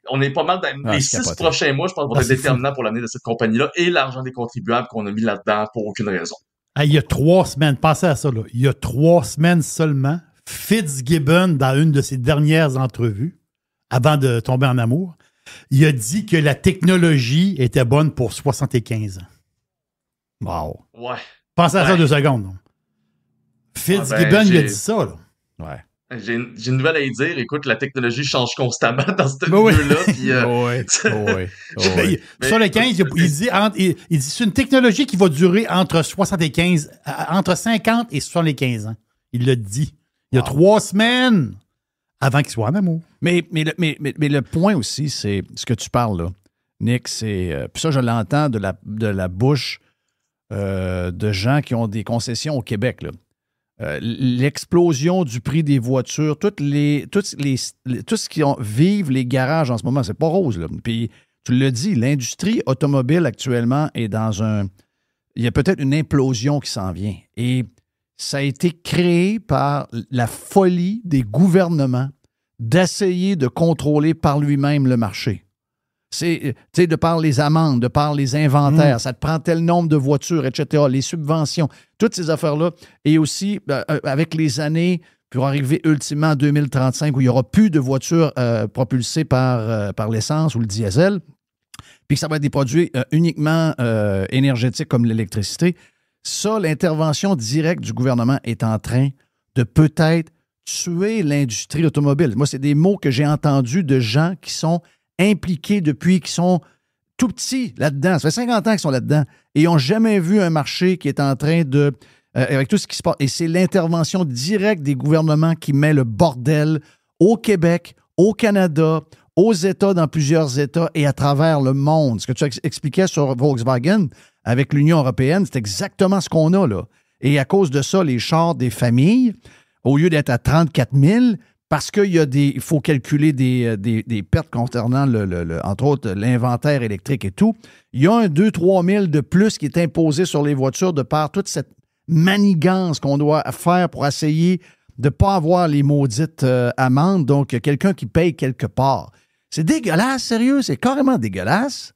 S8: on est pas mal dans les 6 prochains mois, je pense, vont être déterminants pour l'avenir de cette compagnie-là et l'argent des contribuables qu'on a mis là-dedans pour aucune raison.
S5: Il y a 3 semaines, pensez à ça, là. Il y a 3 semaines seulement, Fitzgibbon, dans une de ses dernières entrevues, avant de tomber en amour, il a dit que la technologie était bonne pour 75 ans. Wow.
S8: Ouais.
S5: Pensez à ça 2 secondes. Là. Fitzgibbon, il a dit ça. Là.
S3: Ouais.
S8: J'ai une nouvelle à y dire. Écoute, la technologie change constamment dans ce milieu-là.
S5: Sur le 15, il dit c'est une technologie qui va durer entre 50 et 75 ans. Il l'a dit. Il y a 3 semaines avant qu'il soit en amour.
S3: Mais le point aussi, c'est ce que tu parles là, Nick, c'est. Puis ça, je l'entends de la bouche de gens qui ont des concessions au Québec, là. L'explosion du prix des voitures, tout ce qui vivent les garages en ce moment, c'est pas rose, là. Puis tu l'as dit, l'industrie automobile actuellement est dans un. Il y a peut-être une implosion qui s'en vient. Et ça a été créé par la folie des gouvernements d'essayer de contrôler par lui-même le marché. C'est, tu sais, de par les amendes, de par les inventaires, ça te prend tel nombre de voitures, etc., les subventions, toutes ces affaires-là. Et aussi, avec les années, pour arriver ultimement en 2035, où il n'y aura plus de voitures propulsées par l'essence ou le diesel, puis que ça va être des produits uniquement énergétiques comme l'électricité. Ça, l'intervention directe du gouvernement est en train de peut-être tuer l'industrie automobile. Moi, c'est des mots que j'ai entendus de gens qui sont impliqués depuis qu'ils sont tout petits là-dedans. Ça fait 50 ans qu'ils sont là-dedans et ils n'ont jamais vu un marché qui est en train de... avec tout ce qui se passe. Et c'est l'intervention directe des gouvernements qui met le bordel au Québec, au Canada, aux États, dans plusieurs États et à travers le monde. Ce que tu expliquais sur Volkswagen avec l'Union européenne, c'est exactement ce qu'on a là. Et à cause de ça, les chars des familles, au lieu d'être à 34 000, parce il faut calculer des pertes concernant, entre autres, l'inventaire électrique et tout. Il y a un 2-3 000 de plus qui est imposé sur les voitures de par toute cette manigance qu'on doit faire pour essayer de ne pas avoir les maudites amendes. Donc, quelqu'un qui paye quelque part. C'est dégueulasse, sérieux? C'est carrément dégueulasse.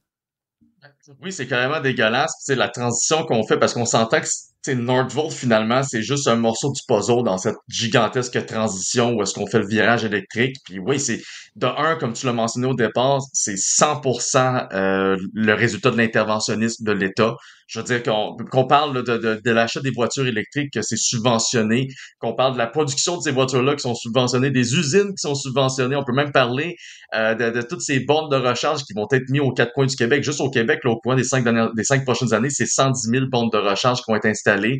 S8: Oui, c'est carrément dégueulasse. C'est la transition qu'on fait parce qu'on s'entend que Nordvolt, finalement, c'est juste un morceau du puzzle dans cette gigantesque transition où est-ce qu'on fait le virage électrique. Puis oui, c'est de un, comme tu l'as mentionné au départ, c'est 100% le résultat de l'interventionnisme de l'État. Je veux dire qu'on parle de l'achat des voitures électriques, que c'est subventionné, qu'on parle de la production de ces voitures-là qui sont subventionnées, des usines qui sont subventionnées. On peut même parler de toutes ces bornes de recharge qui vont être mises aux 4 coins du Québec. Juste au Québec, là, au coin des 5 prochaines années, c'est 110 000 bornes de recharge qui vont être installées.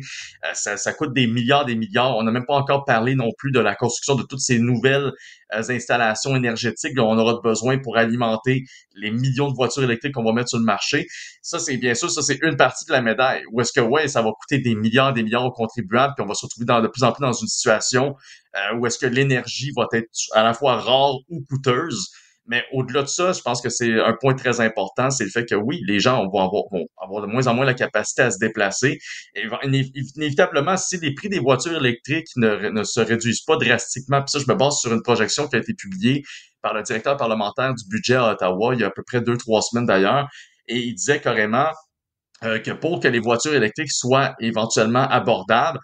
S8: Ça coûte des milliards. On n'a même pas encore parlé non plus de la construction de toutes ces nouvelles installations énergétiques dont on aura besoin pour alimenter les millions de voitures électriques qu'on va mettre sur le marché. Ça, c'est bien sûr, ça c'est une partie de la médaille. Où est-ce que, ça va coûter des milliards aux contribuables, puis on va se retrouver de plus en plus dans une situation où est-ce que l'énergie va être à la fois rare ou coûteuse. Mais au-delà de ça, je pense que c'est un point très important, c'est le fait que oui, les gens vont avoir de moins en moins la capacité à se déplacer. Et inévitablement, si les prix des voitures électriques ne se réduisent pas drastiquement, puis ça, je me base sur une projection qui a été publiée par le directeur parlementaire du budget à Ottawa il y a à peu près 2-3 semaines d'ailleurs, et il disait carrément que pour que les voitures électriques soient éventuellement abordables,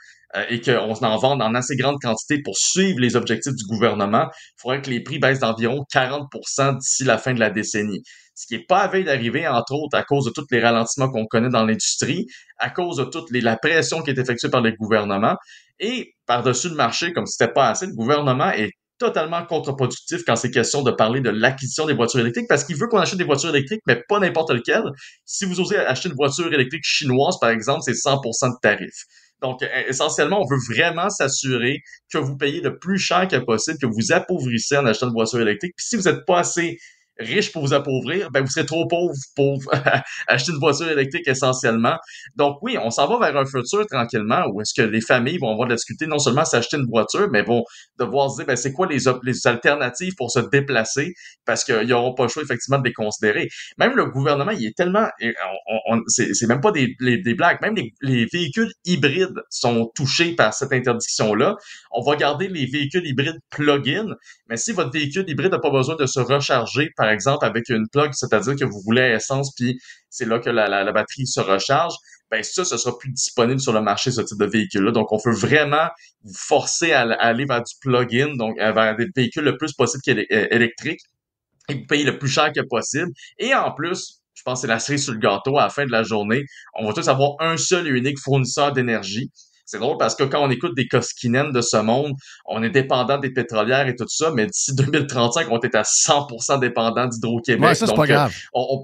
S8: et qu'on en vende en assez grande quantité pour suivre les objectifs du gouvernement, il faudrait que les prix baissent d'environ 40% d'ici la fin de la décennie. Ce qui n'est pas à veille d'arriver, entre autres, à cause de tous les ralentissements qu'on connaît dans l'industrie, à cause de toute la pression qui est effectuée par les gouvernements. Et par-dessus le marché, comme si c'était pas assez, le gouvernement est totalement contre-productif quand c'est question de parler de l'acquisition des voitures électriques parce qu'il veut qu'on achète des voitures électriques, mais pas n'importe lesquelles. Si vous osez acheter une voiture électrique chinoise, par exemple, c'est 100% de tarif. Donc, essentiellement, on veut vraiment s'assurer que vous payez le plus cher que possible, que vous appauvrissez en achetant une voiture électrique. Puis si vous n'êtes pas assez riche pour vous appauvrir, ben vous serez trop pauvre pour acheter une voiture électrique essentiellement. Donc oui, on s'en va vers un futur tranquillement où est-ce que les familles vont avoir de la difficulté non seulement à s'acheter une voiture, mais vont devoir se dire ben c'est quoi les alternatives pour se déplacer parce qu'ils n'auront pas le choix effectivement de les considérer. Même le gouvernement, il est tellement, c'est même pas des blagues, même les véhicules hybrides sont touchés par cette interdiction-là. On va garder les véhicules hybrides plug-in, mais si votre véhicule hybride n'a pas besoin de se recharger, par exemple, avec une plug, c'est-à-dire que vous voulez essence, puis c'est là que la batterie se recharge, ben ça, ce sera plus disponible sur le marché, ce type de véhicule-là. Donc, on veut vraiment vous forcer à aller vers du plug-in, donc vers des véhicules le plus possible électriques, et vous payez le plus cher que possible. Et en plus, je pense que c'est la cerise sur le gâteau, à la fin de la journée, on va tous avoir un seul et unique fournisseur d'énergie. C'est drôle parce que quand on écoute des Koskinen de ce monde, on est dépendant des pétrolières et tout ça, mais d'ici 2035, on est à 100% dépendant d'Hydro-Québec.
S3: Ouais, ça, c'est
S8: donc,
S3: pas grave.
S8: on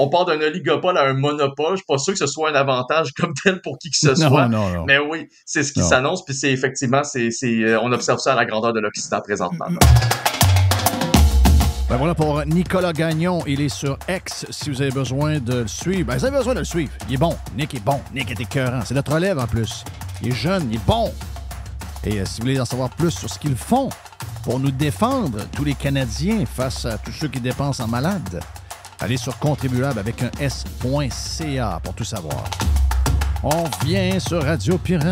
S8: part d'un oligopole à un monopole. Je suis pas sûr que ce soit un avantage comme tel pour qui que ce soit.
S3: Non.
S8: Mais oui, c'est ce qui s'annonce, puis c'est effectivement, on observe ça à la grandeur de l'Occident présentement.
S3: Ben voilà pour Nicolas Gagnon. Il est sur X si vous avez besoin de le suivre. Ben, vous avez besoin de le suivre. Il est bon. Nick est bon. Nick est écœurant. C'est notre relève en plus. Il est jeune, il est bon. Et si vous voulez en savoir plus sur ce qu'ils font pour nous défendre, tous les Canadiens, face à tous ceux qui dépensent en malade, allez sur contribuable avec un S.ca pour tout savoir. On vient sur Radio Pirate.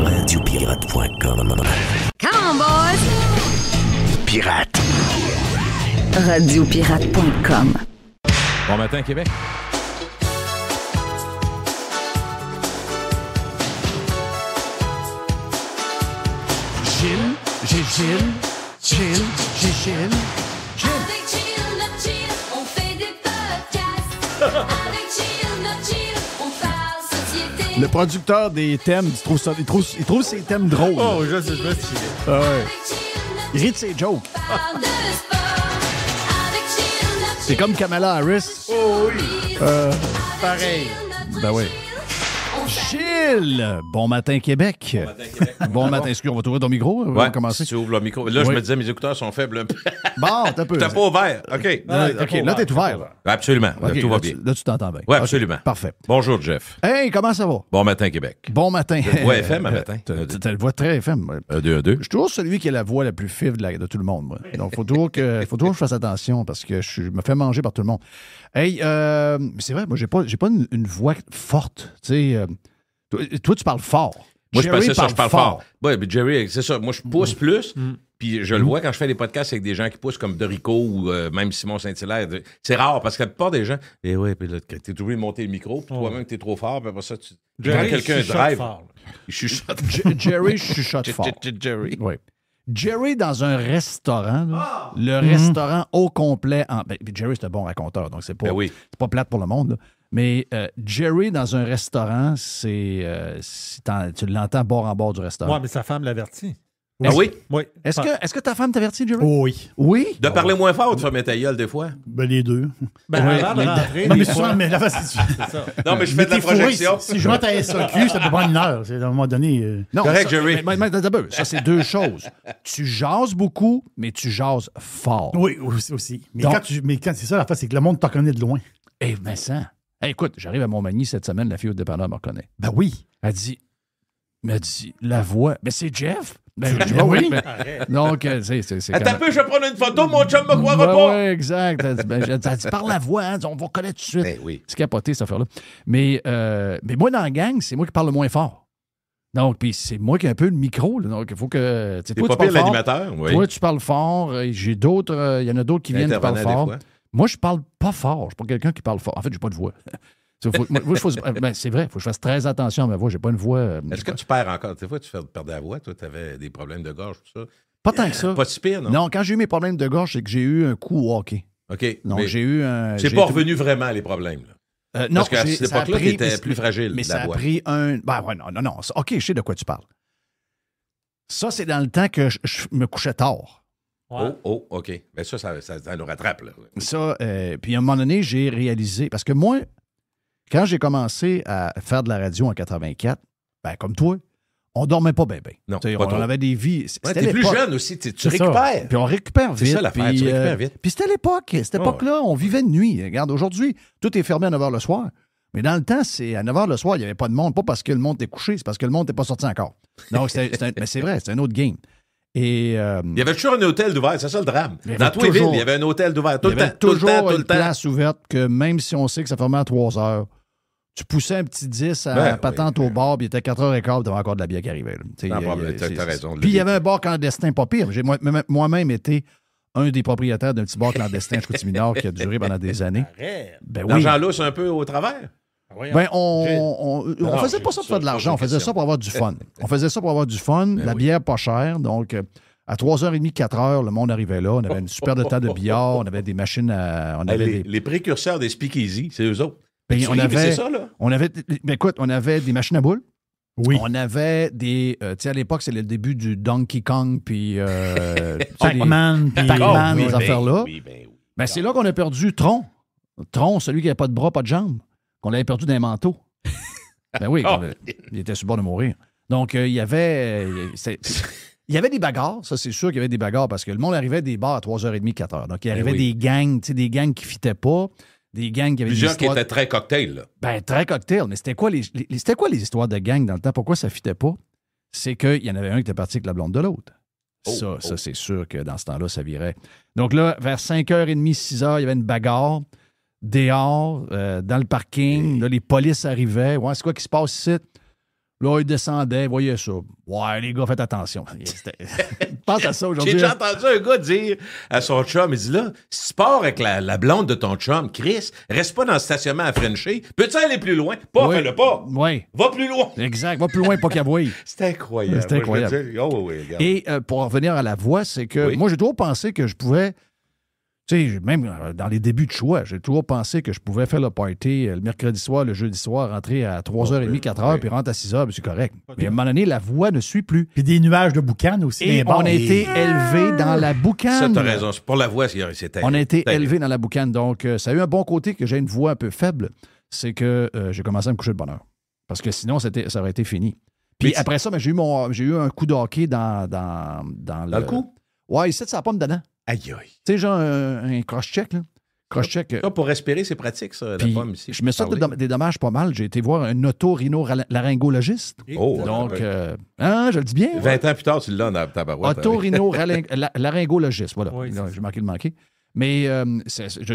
S1: Radiopirate.com.
S2: Come on, boys!
S1: Pirate.
S7: Radiopirate.com.
S9: Bon matin, Québec.
S3: J'ai Gilles.
S10: Avec Chill, notre chill, on fait des podcasts. Avec Chill, notre chill, on parle société.
S3: Le producteur des thèmes, il trouve ses thèmes drôles.
S4: Oh, je sais.
S3: Ah ouais.
S10: Avec Chill, notre
S3: Il rit de ses jokes.
S10: parle de sport. Avec Chill, notre
S3: C'est comme Kamala Harris.
S4: Oh oui. Pareil.
S3: Ben oui. Gilles! Bon matin, Québec.
S9: Bon matin, Québec.
S3: Bon matin. Est-ce qu'on va trouver ton micro? On va
S9: Ouais,
S3: commencer.
S9: si tu ouvres le micro. Là, je
S3: Oui.
S9: me disais, mes écouteurs sont faibles un peu.
S3: Bon, t'as peu.
S9: T'as pas ouvert. OK.
S3: OK, là, t'es ouvert. Là.
S9: Absolument.
S3: OK,
S9: Tout va
S3: là,
S9: bien.
S3: Là, tu t'entends bien.
S9: Oui,
S3: OK,
S9: absolument.
S3: Parfait.
S9: Bonjour, Jeff.
S3: Hey, comment ça va?
S9: Bon matin, Québec.
S3: Bon matin.
S9: voix FM, un matin.
S3: T'as une voix très FM.
S9: Un, deux, un, deux.
S3: Je suis toujours celui qui a la voix la plus fine de tout le monde, moi. Donc, faut toujours que je fasse attention parce que je me fais manger par tout le monde. Hey, c'est vrai, moi, j'ai pas une voix forte. Tu sais, toi, tu parles fort.
S9: Moi,
S3: Jerry
S9: je parle fort. Oui, mais Jerry, c'est ça. Moi, je pousse plus.
S3: Mm.
S9: Puis je le vois quand je fais des podcasts avec des gens qui poussent comme Dorico ou même Simon Saint-Hilaire. C'est rare parce que la plupart des gens, puis là, t'es obligé de monter le micro, puis toi-même, t'es trop fort, puis après ça, tu prends quelqu'un drive. Il chuchote.
S3: Jerry chuchote fort.
S9: Jerry.
S3: Oui. Jerry, dans un restaurant, là, le restaurant au complet. Jerry, c'est un bon raconteur, donc c'est pas,
S9: Ben oui.
S3: c'est pas plate pour le monde. Là. Mais Jerry, dans un restaurant, tu l'entends bord en bord du restaurant.
S4: Ouais, mais sa femme l'avertit.
S9: Ah oui?
S4: Oui.
S3: Est-ce que ta femme t'avertit, Jerry?
S5: Oh oui.
S3: Oui?
S9: De parler moins fort ou de fermer ta gueule des fois?
S5: Ben, les deux.
S4: Ben, avant de rentrer,
S5: Non, mais
S4: des
S5: souvent,
S4: fois,
S5: mais là, c'est
S4: ça.
S9: Non, mais je fais de la
S5: t'es fourré.
S9: projection.
S5: Si je rentre à SAQ, ça peut prendre une heure. C'est à un moment donné.
S3: Non,
S9: Correct,
S3: ça,
S9: Jerry.
S3: mais d'abord, ça, c'est deux choses. Tu jases beaucoup, mais tu jases fort.
S5: Oui, aussi. Mais,
S3: Donc-
S5: quand c'est ça, la face, c'est que le monde te reconnaît de loin.
S3: Eh, Vincent, hey, écoute, j'arrive à Montmagny cette semaine, la fille au dépanneur me reconnaît.
S5: Ben oui.
S3: Elle m'a dit, la voix, mais c'est Jeff. Ben, je dis,
S5: Ben
S3: oui.
S5: oui.
S3: Donc, c'est
S9: Attends un peu, je vais prendre une photo, mon chum me croira
S3: Ben
S9: pas.
S3: ouais, exact. Elle dit, par la voix, hein, on va reconnaître tout de suite.
S9: Ben oui.
S3: C'est capoté, cette affaire-là. Mais moi, dans la gang, c'est moi qui parle le moins fort. Donc, puis c'est moi qui ai un peu le micro. Là, donc, il faut que...
S9: T'es
S3: toi,
S9: pas
S3: tu parles
S9: pire
S3: fort.
S9: l'animateur, oui.
S3: Toi, tu parles fort. J'ai d'autres... Il y en a d'autres qui viennent qui parlent
S9: Intervenant des
S3: fort.
S9: fois.
S3: Moi, je parle pas fort. Je suis pas quelqu'un qui parle fort. En fait, j'ai pas de voix. C'est vrai, il faut que je fasse très attention à ma voix. J'ai pas une voix...
S9: Est-ce que tu perds encore? Des fois, tu perds la voix. Toi, tu avais des problèmes de gorge, tout ça.
S3: Pas tant que ça.
S9: Pas si pire, non?
S3: Non, quand j'ai eu mes problèmes de gorge, c'est que j'ai eu un coup au hockey.
S9: OK.
S3: Donc,
S9: mais
S3: j'ai eu un...
S9: c'est
S3: j'ai
S9: pas
S3: été-
S9: revenu vraiment, les problèmes. Là.
S3: non,
S9: Parce qu'à cette
S3: ça a
S9: époque-là,
S3: pris-
S9: t'étais plus fragile,
S3: Mais
S9: la
S3: ça a
S9: voix.
S3: pris un... Ben ouais, non. OK, je sais de quoi tu parles. Ça, c'est dans le temps que je me couchais tard.
S4: Ouais.
S9: Oh, OK. Ben ça nous rattrape, là.
S3: Ça, puis à un moment donné, j'ai réalisé... Parce que moi, quand j'ai commencé à faire de la radio en 84, ben comme toi, on dormait pas bien.
S9: Non,
S3: T'sais,
S9: pas
S3: on
S9: trop.
S3: avait des vies.
S9: Ouais, t'es plus
S3: l'époque.
S9: jeune aussi, tu
S3: C'est ça.
S9: récupères.
S3: Puis on récupère vite.
S9: C'est ça l'affaire, tu récupères vite.
S3: Puis c'était l'époque. Cette époque-là, on vivait de nuit. Regarde, aujourd'hui, tout est fermé à 9 h le soir. Mais dans le temps, c'est à 9 h le soir, il n'y avait pas de monde. Pas parce que le monde était couché, c'est parce que le monde n'était pas sorti encore. Donc, mais c'est vrai, c'est un autre game. Et,
S9: Il y avait toujours un hôtel d'ouvert, c'est ça le drame.
S3: Il y
S9: Dans
S3: avait
S9: tous les villes,
S3: toujours-
S9: il y avait un hôtel d'ouvert tout
S3: il y
S9: le
S3: avait
S9: temps. Tout le
S3: toujours
S9: temps, tout
S3: une
S9: le temps.
S3: place ouverte que même si on sait que ça fermait à 3 h, tu poussais un petit 10 à
S9: Ben,
S3: patente
S9: oui.
S3: au bar, puis il était 4h15, tu avais encore de la bière qui arrivait. là. Tu sais,
S9: Non,
S3: c'est-
S9: t'as raison.
S3: Puis il y avait un bar clandestin pas pire. J'ai moi-même été un des propriétaires d'un petit bar clandestin à Chicoutimi-Nord qui a duré pendant des années.
S4: Arrête.
S3: Ben oui.
S9: L'argent lousse un peu au travers.
S3: Ben, on
S9: Non,
S3: faisait
S9: j'ai-
S3: pas ça pour faire de l'argent, on faisait ça pour avoir du fun. On faisait ça pour avoir du fun,
S9: Ben
S3: la
S9: oui.
S3: bière pas chère. Donc, à 3h30, 4h, le monde arrivait là. On avait une super de temps de billard, on avait des machines à. On avait
S9: Les précurseurs des speakeasy, c'est eux autres.
S3: Ben,
S9: Tu
S3: on
S9: ris, mais
S3: avait-
S9: c'est ça, là.
S3: ben, écoute, on avait des machines à boules.
S5: Oui.
S3: On avait des. Tu sais, à l'époque, c'est le début du Donkey Kong, puis. tu sais,
S5: Pac-Man, puis-
S3: Pac-Man,
S5: oui,
S3: ces
S5: ben,
S3: affaires-là.
S9: Oui, ben oui.
S3: Ben, c'est là qu'on a perdu Tron. Tron, celui qui n'avait pas de bras, pas de jambes. Qu'on l'avait perdu d'un manteau. Ben oui,
S9: Oh.
S3: il était sur le bord de mourir. Donc, il y avait. Il y avait des bagarres, ça c'est sûr qu'il y avait des bagarres parce que le monde arrivait des bars à 3h30, 4h. Donc, il arrivait
S9: oui.
S3: des gangs, tu sais, des gangs qui ne fitaient pas, des gangs qui avaient
S9: Plusieurs
S3: des
S9: qui
S3: histoires...
S9: étaient très cocktails, là.
S3: Ben, très cocktail. Mais c'était quoi les histoires de gangs dans le temps? Pourquoi ça ne fitait pas? C'est qu'il y en avait un qui était parti avec la blonde de l'autre. Ça, c'est sûr que dans ce temps-là, ça virait. Donc là, vers 5h30, 6h, il y avait une bagarre dehors, dans le parking. Là, les polices arrivaient. Ouais, c'est quoi qui se passe ici? Là, ils descendaient, voyez ça. Ouais, les gars, faites attention. Pense à ça
S9: J'ai
S3: aujourd'hui.
S9: déjà entendu un gars dire à son chum, il dit là, si tu pars avec la blonde de ton chum, Chris, reste pas dans le stationnement à Frencher. Peux-tu aller plus loin? Pas,
S3: Oui.
S9: fais-le pas.
S3: Oui,
S9: Va plus loin.
S3: exact. Va plus loin, pas qu'à voir.
S9: C'est incroyable.
S3: C'est incroyable.
S9: Moi, je veux dire, oh, oui, regarde.
S3: Et pour en revenir à la voix, c'est que
S9: Oui.
S3: moi, j'ai toujours pensé que je pouvais, tu sais, même dans les débuts de choix, j'ai toujours pensé que je pouvais faire le party le mercredi soir, le jeudi soir, rentrer à 3h30, 4h, puis rentrer à 6h, puis c'est correct. Mais à un moment donné, la voix ne suit plus.
S5: Puis des nuages de boucan aussi.
S3: Et
S5: dans les
S3: on
S5: bars.
S3: a été élevé dans la boucane.
S9: Ça, t'as raison. Pour la voix, c'était.
S3: On a été
S9: terrible.
S3: élevé dans la boucane. Donc, ça a eu un bon côté que j'ai une voix un peu faible. C'est que j'ai commencé à me coucher de bonne heure. Parce que sinon, ça aurait été fini. Puis
S9: Mais
S3: après ça, ben, j'ai eu un coup de hockey dans
S9: Dans le cou?
S3: Ouais, ici, ça n'a pas me donner.
S9: Aïe, aïe.
S3: Tu sais, genre un cross-check, là. Cross-check.
S9: Ça, pour respirer, c'est pratique, ça, la
S3: Puis,
S9: pomme ici.
S3: je me suis fait
S9: Parler.
S3: des dommages pas mal. J'ai été voir un otorhino-laryngologiste.
S9: Oh,
S3: Donc,
S9: ouais.
S3: je le dis bien.
S9: 20 ans plus tard, tu l'as dans ta barouette.
S3: Otorhino-laryngologiste. Voilà.
S4: Oui,
S3: Là,
S4: c'est
S3: j'ai manqué le manquer. Mais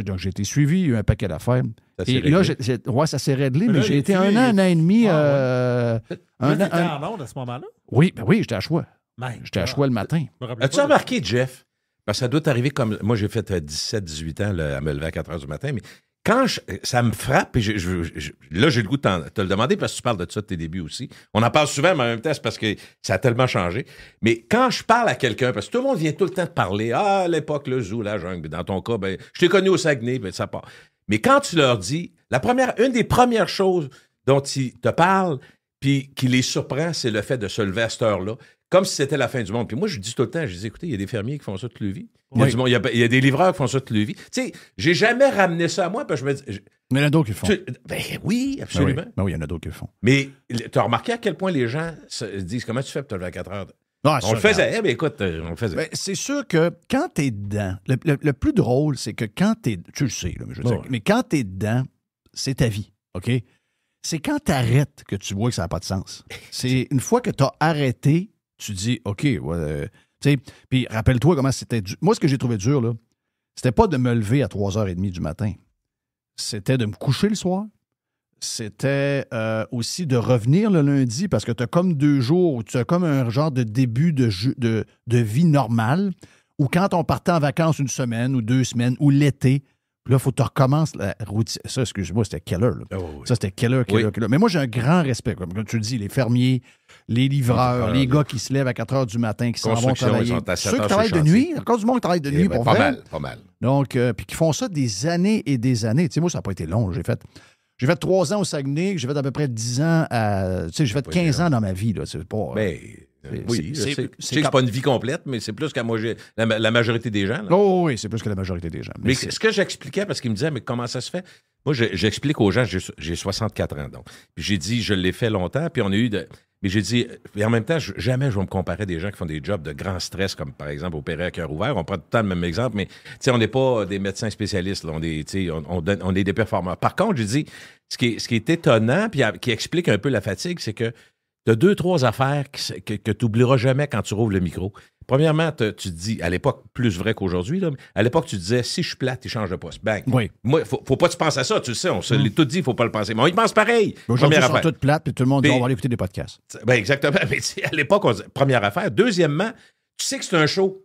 S3: donc, j'ai été suivi, il y a eu un paquet d'affaires.
S9: Ça s'est
S3: Et
S9: réglé.
S3: là, ça s'est réglé, mais
S4: là,
S3: j'ai
S4: il
S3: été
S4: est
S3: un
S4: fini,
S3: an et demi.
S4: Là,
S3: un
S4: t'étais
S3: an-
S4: en onde à ce moment-là?
S3: Oui, ben oui, j'étais à choix.
S4: My
S3: J'étais à
S4: God.
S3: choix le matin.
S4: Je me rappelais
S9: As-tu
S4: pas de-
S9: remarqué, Jeff? Parce que ça doit t'arriver comme. Moi, j'ai fait 17-18 ans là, à me lever à 4 h du matin, mais quand ça me frappe, et là, j'ai le goût de te le demander parce que tu parles de ça de tes débuts aussi. On en parle souvent, mais en même temps, c'est parce que ça a tellement changé. Mais quand je parle à quelqu'un, parce que tout le monde vient tout le temps de parler, à l'époque, le zoo, la jungle, dans ton cas, ben, je t'ai connu au Saguenay, ben, ça part. Mais quand tu leur dis, une des premières choses dont ils te parlent, puis qui les surprend, c'est le fait de se lever à cette heure-là, comme si c'était la fin du monde. Puis moi, je dis tout le temps, je dis, écoutez, il y a des fermiers qui font ça toute leur vie. Il y a
S3: Oui.
S9: du monde, il y a des livreurs qui font ça toute leur vie. Tu sais, j'ai jamais ramené ça à moi, parce que je me dis,
S3: Mais il y en a d'autres qui le font.
S9: ben oui,
S3: Ben oui,
S9: absolument.
S3: ben oui, il y en a d'autres qui le font.
S9: Mais tu as remarqué à quel point les gens se disent, comment tu fais pour te lever à 4 heures?
S3: Ah,
S9: On
S3: ça,
S9: le faisait,
S3: regarde.
S9: eh bien écoute, on le faisait.
S3: Ben, c'est sûr que quand t'es dedans, le plus drôle, c'est que quand t'es. Tu le sais, là, mais je veux dire, mais quand t'es dedans, c'est ta vie, OK? C'est quand t'arrêtes que tu vois que ça n'a pas de sens. C'est une fois que t'as arrêté, tu dis, OK, ouais, tu sais, puis rappelle-toi comment c'était dur. Moi, ce que j'ai trouvé dur, là, c'était pas de me lever à 3h30 du matin. C'était de me coucher le soir. C'était aussi de revenir le lundi parce que tu as comme 2 jours où tu as comme un genre de début de vie normale où quand on partait en vacances 1 semaine ou 2 semaines ou l'été, là, il faut que tu recommences la routine. Ça, excuse-moi, c'était killer. Là.
S9: Oh, oui.
S3: Ça, c'était killer.
S9: Oui.
S3: Mais moi, j'ai un grand respect. Comme tu le dis, les fermiers, les livreurs, les gars qui se lèvent à 4 h du matin, qui s'en vont
S9: Construction,
S3: travailler.
S9: ils sont à 7
S3: Ceux qui
S9: heures
S3: travaillent
S9: sur
S3: de
S9: le chantier.
S3: nuit, encore du monde qui travaille de nuit
S9: Eh ben,
S3: pour
S9: pas
S3: vrai.
S9: mal, pas mal.
S3: Donc, puis qui font ça des années et des années. Tu sais, moi, ça n'a pas été long. J'ai fait 3 ans au Saguenay, j'ai fait à peu près 10 ans à. Tu sais, j'ai fait 15 ans dans ma vie. Là. C'est pas.
S9: Ben, oui, je sais que c'est pas une vie complète, mais c'est plus qu'à moi, la majorité des gens. Là.
S3: Oh oui, c'est plus que la majorité des gens.
S9: Mais ce que j'expliquais, parce qu'ils me disaient, mais comment ça se fait? Moi, j'explique aux gens, j'ai 64 ans, donc. Puis j'ai dit, je l'ai fait longtemps, puis on a eu Mais j'ai dit, et en même temps, jamais je vais me comparer à des gens qui font des jobs de grand stress, comme par exemple opérer à cœur ouvert. On prend tout le temps le même exemple, mais on n'est pas des médecins spécialistes. Là. On est des performeurs. Par contre, j'ai dit, ce qui est étonnant, puis qui explique un peu la fatigue, c'est que tu as 2-3 affaires que tu n'oublieras jamais quand tu rouvres le micro. Premièrement, tu te dis, à l'époque, plus vrai qu'aujourd'hui, là, à l'époque, tu disais, si je suis plate, il change de poste. Bang.
S3: Oui.
S9: Moi, faut pas que tu penses à ça, tu le sais, on se l'est tout dit, il faut pas le penser. Mais on y pense pareil.
S3: Aujourd'hui, ils
S9: Première
S3: sont
S9: affaire.
S3: toutes plates, puis tout le monde dit,
S9: Mais-
S3: on va aller écouter des podcasts.
S9: Ben exactement. Mais à l'époque, première affaire. Deuxièmement, tu sais que c'est un show.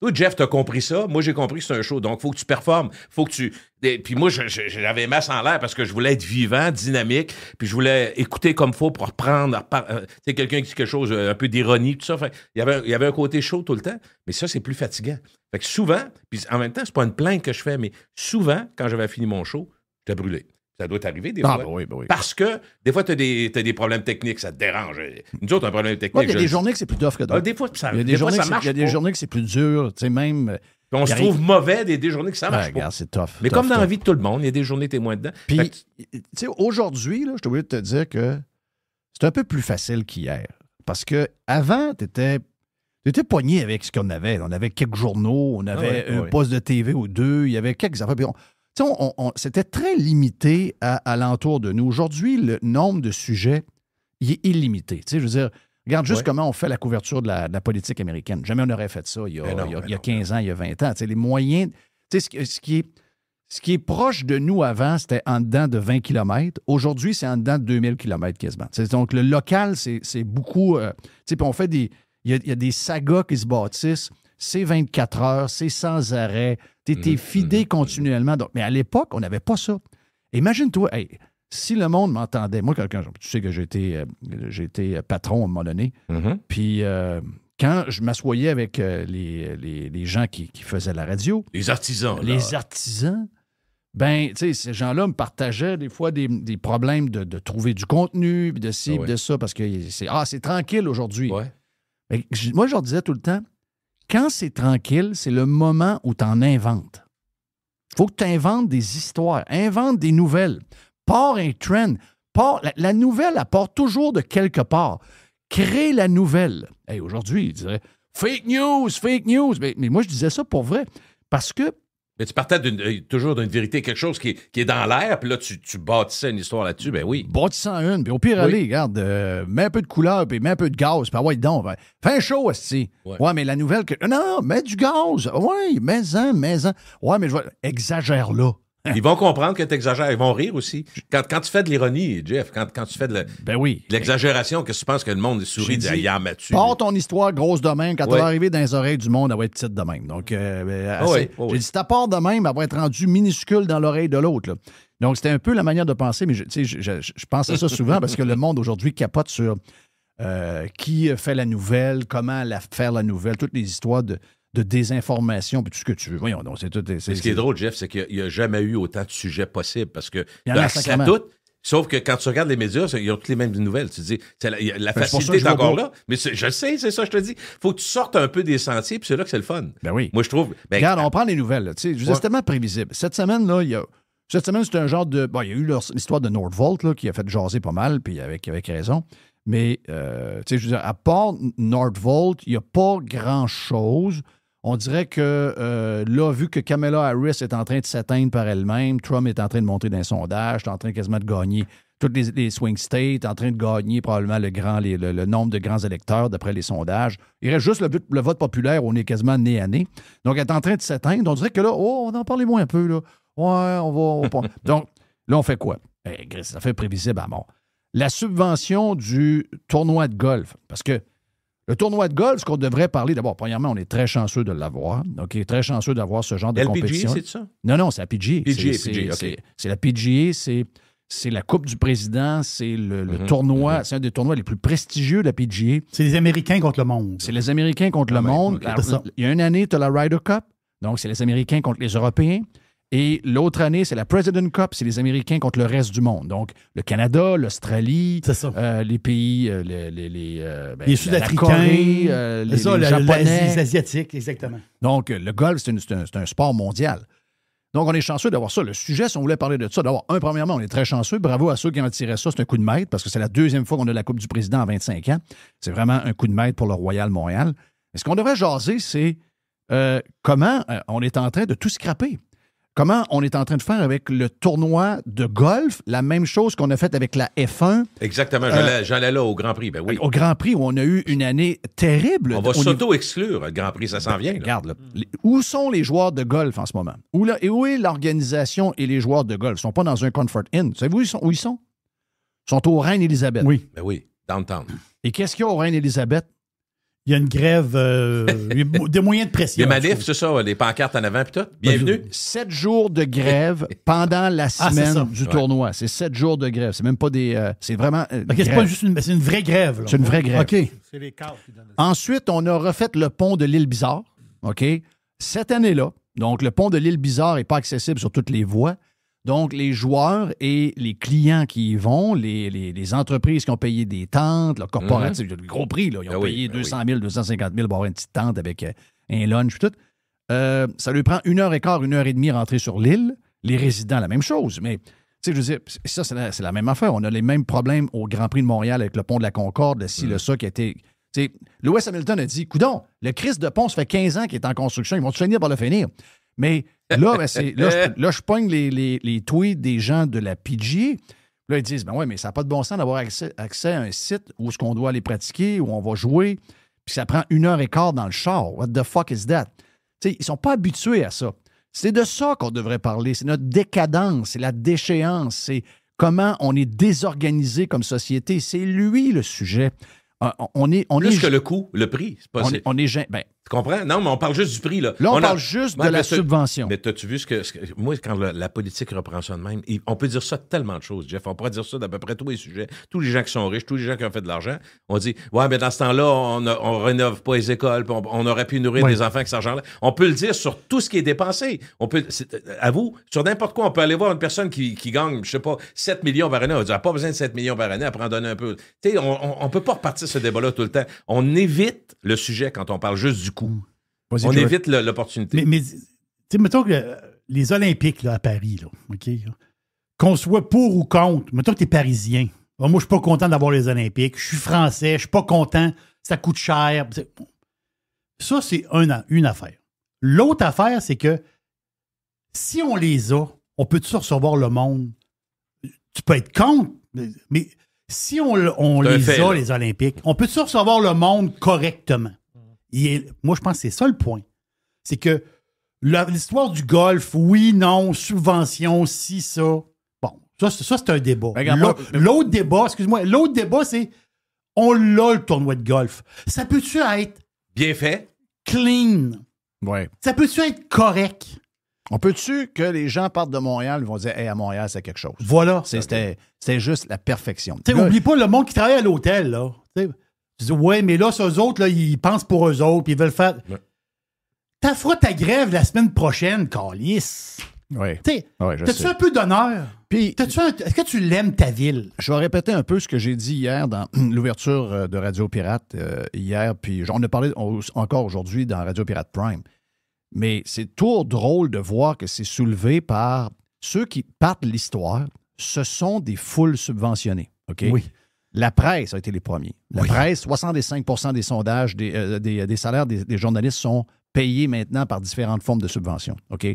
S9: Toi, Jeff, t'as compris ça. Moi, j'ai compris que c'est un show. Donc, il faut que tu performes. Faut que tu. Puis moi, j'avais les masses en l'air parce que je voulais être vivant, dynamique. Puis je voulais écouter comme il faut pour reprendre. Tu sais, quelqu'un qui dit quelque chose, un peu d'ironie, tout ça. Fait, il y avait un côté chaud tout le temps. Mais ça, c'est plus fatigant. Fait que souvent, puis en même temps, c'est pas une plainte que je fais, mais souvent, quand j'avais fini mon show, j'étais brûlé. Ça doit t'arriver des fois.
S3: Ben oui, ben oui.
S9: Parce que des fois, t'as des problèmes techniques, ça te dérange. Nous autres, on a un problème technique.
S3: Ouais, il y a des journées que c'est plus tough que d'autres.
S9: Des fois, ça,
S3: Il y a des
S9: des fois,
S3: journées
S9: ça
S3: que
S9: marche.
S3: il y a des
S9: pas.
S3: journées que c'est plus dur, tu sais, même.
S9: Puis on se trouve mauvais des journées que ça marche
S3: Ouais,
S9: pas.
S3: regarde, c'est tough.
S9: Mais
S3: tough,
S9: comme dans la
S3: tough.
S9: vie de tout le monde, il y a des journées témoins dedans.
S3: Puis,
S9: Fait que-
S3: tu sais, aujourd'hui, là, je suis obligé de te dire que c'est un peu plus facile qu'hier. Parce que avant, tu étais poigné avec ce qu'on avait. On avait quelques journaux, on avait
S9: Ah ouais,
S3: un
S9: ouais.
S3: poste de TV ou deux, il y avait quelques affaires. Puis tu sais, c'était très limité à l'entour de nous. Aujourd'hui, le nombre de sujets, il est illimité. Tu sais, je veux dire, regarde juste
S9: Ouais.
S3: comment on fait la couverture de la politique américaine. Jamais on n'aurait fait ça il y a,
S9: Ben non,
S3: il y a-
S9: ben
S3: il y a
S9: non,
S3: 15 ans, il y a 20 ans. Tu sais, les moyens... Tu sais, ce qui est proche de nous avant, c'était en dedans de 20 km. Aujourd'hui, c'est en dedans de 2000 km quasiment. Tu sais, donc, le local, c'est beaucoup... tu sais, puis on fait des... Il y a des sagas qui se bâtissent. C'est 24 heures, c'est sans arrêt. Tu es fidé continuellement. Donc, mais à l'époque, on n'avait pas ça. Imagine-toi, hey, si le monde m'entendait... Moi, tu sais que j'ai été patron à un moment donné.
S9: Mhm.
S3: Puis quand je m'assoyais avec les gens qui faisaient la radio,
S9: Les artisans. là.
S3: les artisans, ben, tu sais, ces gens-là me partageaient des fois des problèmes de trouver du contenu, puis de ci,
S9: Ah
S3: puis
S9: ouais.
S3: de ça, parce que c'est tranquille aujourd'hui.
S9: Ouais.
S3: Mais moi, je leur disais tout le temps, quand c'est tranquille, c'est le moment où tu en inventes. Il faut que tu inventes des histoires, invente des nouvelles. Pars un trend. La nouvelle, elle part toujours de quelque part. Crée la nouvelle. Hey, aujourd'hui, ils diraient fake news. Mais moi, je disais ça pour vrai. Parce que
S9: Mais tu partais toujours d'une vérité, quelque chose qui est dans l'air, puis là, tu bâtissais une histoire là-dessus, ben oui.
S3: bâtissant une, puis au pire,
S9: Oui.
S3: allez, regarde, mets un peu de couleur, puis mets un peu de gaz, puis ouais, donc, fais un show, esti. Ouais, mais la nouvelle que. Non, mets du gaz. Ouais, mets-en. Ouais, mais je vois. Exagère là.
S9: Ils vont comprendre que tu exagères, ils vont rire aussi. Quand tu fais de l'ironie, Jeff, quand tu fais de
S3: Ben oui.
S9: l'exagération, que tu penses que le monde sourit,
S3: J'ai
S9: dit,
S3: dit,
S9: ah, Mathieu.
S3: Pars ton histoire grosse de même. Quand
S9: Ouais.
S3: elle va arriver dans les oreilles du monde, elle va être petite de même. Donc, assez.
S9: ouais, ouais.
S3: J'ai dit, si t'as part de même, elle va être rendue minuscule dans l'oreille de l'autre. Là. Donc, c'était un peu la manière de penser, mais je pense à ça souvent parce que le monde aujourd'hui capote sur qui fait la nouvelle, comment faire la nouvelle, toutes les histoires de désinformation, puis tout ce que tu veux. Voyons, donc, c'est tout.
S9: Mais ce qui est drôle, Jeff, c'est qu'il n'y a jamais eu autant de sujets possibles parce que
S3: Il y en
S9: tu
S3: a
S9: as accès à
S3: sacrément.
S9: tout. Sauf que quand tu regardes les médias, ils ont toutes les mêmes nouvelles. Tu te dis, la
S3: pour ça
S9: facilité
S3: que
S9: est
S3: je vois
S9: encore
S3: pas.
S9: là. Mais je le sais, c'est ça, je te dis. Faut que tu sortes un peu des sentiers, puis c'est là que c'est le fun.
S3: Ben oui.
S9: Moi, je trouve. Ben,
S3: Regarde, on prend les nouvelles. Là, tu sais, je veux dire,
S9: Ouais.
S3: c'est tellement prévisible. Cette semaine, c'était un genre de. Bon, il y a eu l'histoire de Nordvolt là, qui a fait jaser pas mal, puis avec raison. Mais, tu sais, je veux dire, à part Nordvolt, il n'y a pas grand-chose. On dirait que là, vu que Kamala Harris est en train de s'atteindre par elle-même, Trump est en train de monter dans les sondages, est en train quasiment de gagner toutes les swing states, en train de gagner probablement le nombre de grands électeurs d'après les sondages. Il reste juste le vote populaire, on est quasiment nez à nez. Donc, elle est en train de s'atteindre. On dirait que là, on en parlait moins un peu. Là. Ouais, on va. Donc, là, on fait quoi? Ça fait prévisible à mort. La subvention du tournoi de golf. Parce que le tournoi de golf, ce qu'on devrait parler, d'abord, premièrement, on est très chanceux de l'avoir. OK, très chanceux d'avoir ce genre de
S9: LPGA,
S3: compétition.
S9: c'est ça?
S3: Non, c'est la PGA.
S9: PGA,
S3: C'est
S9: OK.
S3: c'est la PGA, c'est la Coupe du Président, c'est le tournoi, c'est un des tournois les plus prestigieux de la PGA.
S5: C'est les Américains contre le monde.
S3: C'est les Américains contre le monde.
S5: OK,
S3: Alors,
S5: c'est ça.
S3: il y a une année, tu as la Ryder Cup, donc c'est les Américains contre les Européens. Et l'autre année, c'est la President Cup, c'est les Américains contre le reste du monde. Donc, le Canada, l'Australie,
S5: C'est ça.
S3: les pays,
S5: Les Sud-Africains,
S3: la Corée,
S5: c'est
S3: les
S5: ça,
S3: Japonais.
S5: les Asiatiques, exactement.
S3: Donc, le golf, c'est un sport mondial. Donc, on est chanceux d'avoir ça. Le sujet, si on voulait parler de ça, premièrement, on est très chanceux. Bravo à ceux qui ont tiré ça. C'est un coup de maître parce que c'est la deuxième fois qu'on a la Coupe du Président en 25 ans. C'est vraiment un coup de maître pour le Royal Montréal. Mais ce qu'on devrait jaser, c'est comment on est en train de tout scraper. Comment on est en train de faire avec le tournoi de golf, la même chose qu'on a fait avec la F1.
S9: Exactement, j'allais là au Grand Prix, ben oui.
S3: Au Grand Prix, où on a eu une année terrible.
S9: On va s'auto-exclure, le Grand Prix, ça s'en vient. Là.
S3: Regarde, là, où sont les joueurs de golf en ce moment? Où est l'organisation et les joueurs de golf? Ils ne sont pas dans un Comfort Inn. Savez-vous où ils sont? Ils sont au Reine-Élisabeth.
S5: Oui.
S9: Ben oui, downtown.
S3: Et qu'est-ce qu'il y a au Reine-Élisabeth?
S5: Il y a une grève, des moyens de pression.
S9: Les manifs, c'est ça, les pancartes en avant puis tout. Bienvenue.
S3: 7 jours de grève pendant la semaine du tournoi. C'est 7 jours de grève. C'est même pas des... c'est vraiment...
S5: c'est pas juste c'est une vraie grève. Là.
S3: C'est une vraie grève.
S5: OK.
S4: C'est les cadres qui donnent.
S3: Ensuite, on a refait le pont de l'île Bizarre. OK? Cette année-là, donc le pont de l'île Bizarre n'est pas accessible sur toutes les voies. Donc, les joueurs et les clients qui y vont, les entreprises qui ont payé des tentes, le corporatif, des gros prix, là, ils ont payé 200 000, 250 000 pour avoir une petite tente avec un lunch et tout. Ça lui prend 1h15, 1h30 rentrer sur l'île. Les résidents, la même chose. Mais, tu sais, je veux dire, ça, c'est la même affaire. On a les mêmes problèmes au Grand Prix de Montréal avec le pont de la Concorde, le ci, le ça, qui a été... Lewis Hamilton a dit, coudonc, le Christ de pont, ça fait 15 ans qu'il est en construction. Ils vont finir par le finir. Mais là, je pogne les tweets des gens de la PGA. Là, ils disent, ben ouais, mais ça n'a pas de bon sens d'avoir accès à un site où est-ce qu'on doit aller pratiquer, où on va jouer, puis ça prend 1h15 dans le char. What the fuck is that? T'sais, ils ne sont pas habitués à ça. C'est de ça qu'on devrait parler. C'est notre décadence, c'est la déchéance, c'est comment on est désorganisé comme société. C'est lui le sujet.
S9: Plus que le coût, le prix. C'est pas tu comprends? Non, mais on parle juste du prix. Là
S3: on parle juste de la subvention.
S9: Mais as-tu vu moi, quand la politique reprend ça de même, on peut dire ça de tellement de choses, Jeff. On pourrait dire ça d'à peu près tous les sujets. Tous les gens qui sont riches, tous les gens qui ont fait de l'argent, on dit, ouais, mais dans ce temps-là, on rénove pas les écoles, puis on aurait pu nourrir des enfants avec cet argent-là. On peut le dire sur tout ce qui est dépensé. À vous, sur n'importe quoi, on peut aller voir une personne qui gagne, je sais pas, 7 millions par année. On va dire, elle n'a pas besoin de 7 millions par année, après en donner un peu. Tu sais, on peut pas repartir ce débat-là tout le temps. On évite le sujet quand on parle juste du coût. On évite l'opportunité.
S5: Mais tu sais, mettons que les Olympiques là, à Paris, là, OK, là, qu'on soit pour ou contre, mettons que tu es parisien. Moi, je suis pas content d'avoir les Olympiques. Je suis français, je suis pas content. Ça coûte cher. Ça, c'est une affaire. L'autre affaire, c'est que si on les a, on peut toujours recevoir le monde. Tu peux être contre, mais si on les a, les Olympiques, on peut toujours recevoir le monde correctement. Moi, je pense que c'est ça le point. C'est que l'histoire du golf, oui, non, subvention, si, ça. Bon, ça c'est un débat. L'autre débat, c'est on l'a le tournoi de golf. Ça peut-tu être
S9: bien fait?
S5: Clean.
S3: Ouais.
S5: Ça peut-tu être correct?
S3: On peut-tu que les gens partent de Montréal et vont dire, hey, à Montréal, c'est quelque chose.
S5: Voilà.
S3: C'était juste la perfection.
S5: Oublie pas le monde qui travaille à l'hôtel, là. Tu dis, ouais, mais là, ceux autres, là, ils pensent pour eux autres, puis ils veulent faire. Ouais. T'as feras ta grève la semaine prochaine, câlisse.
S3: Oui.
S5: T'as-tu un peu d'honneur? Puis, est-ce que tu l'aimes, ta ville?
S3: Je vais répéter un peu ce que j'ai dit hier dans l'ouverture de Radio Pirate, hier, puis on a parlé encore aujourd'hui dans Radio Pirate Prime. Mais c'est toujours drôle de voir que c'est soulevé par ceux qui partent l'histoire. Ce sont des foules subventionnées. OK?
S5: Oui.
S3: La presse a été les premiers. La presse, 65 des sondages, des salaires des journalistes sont payés maintenant par différentes formes de subventions. OK?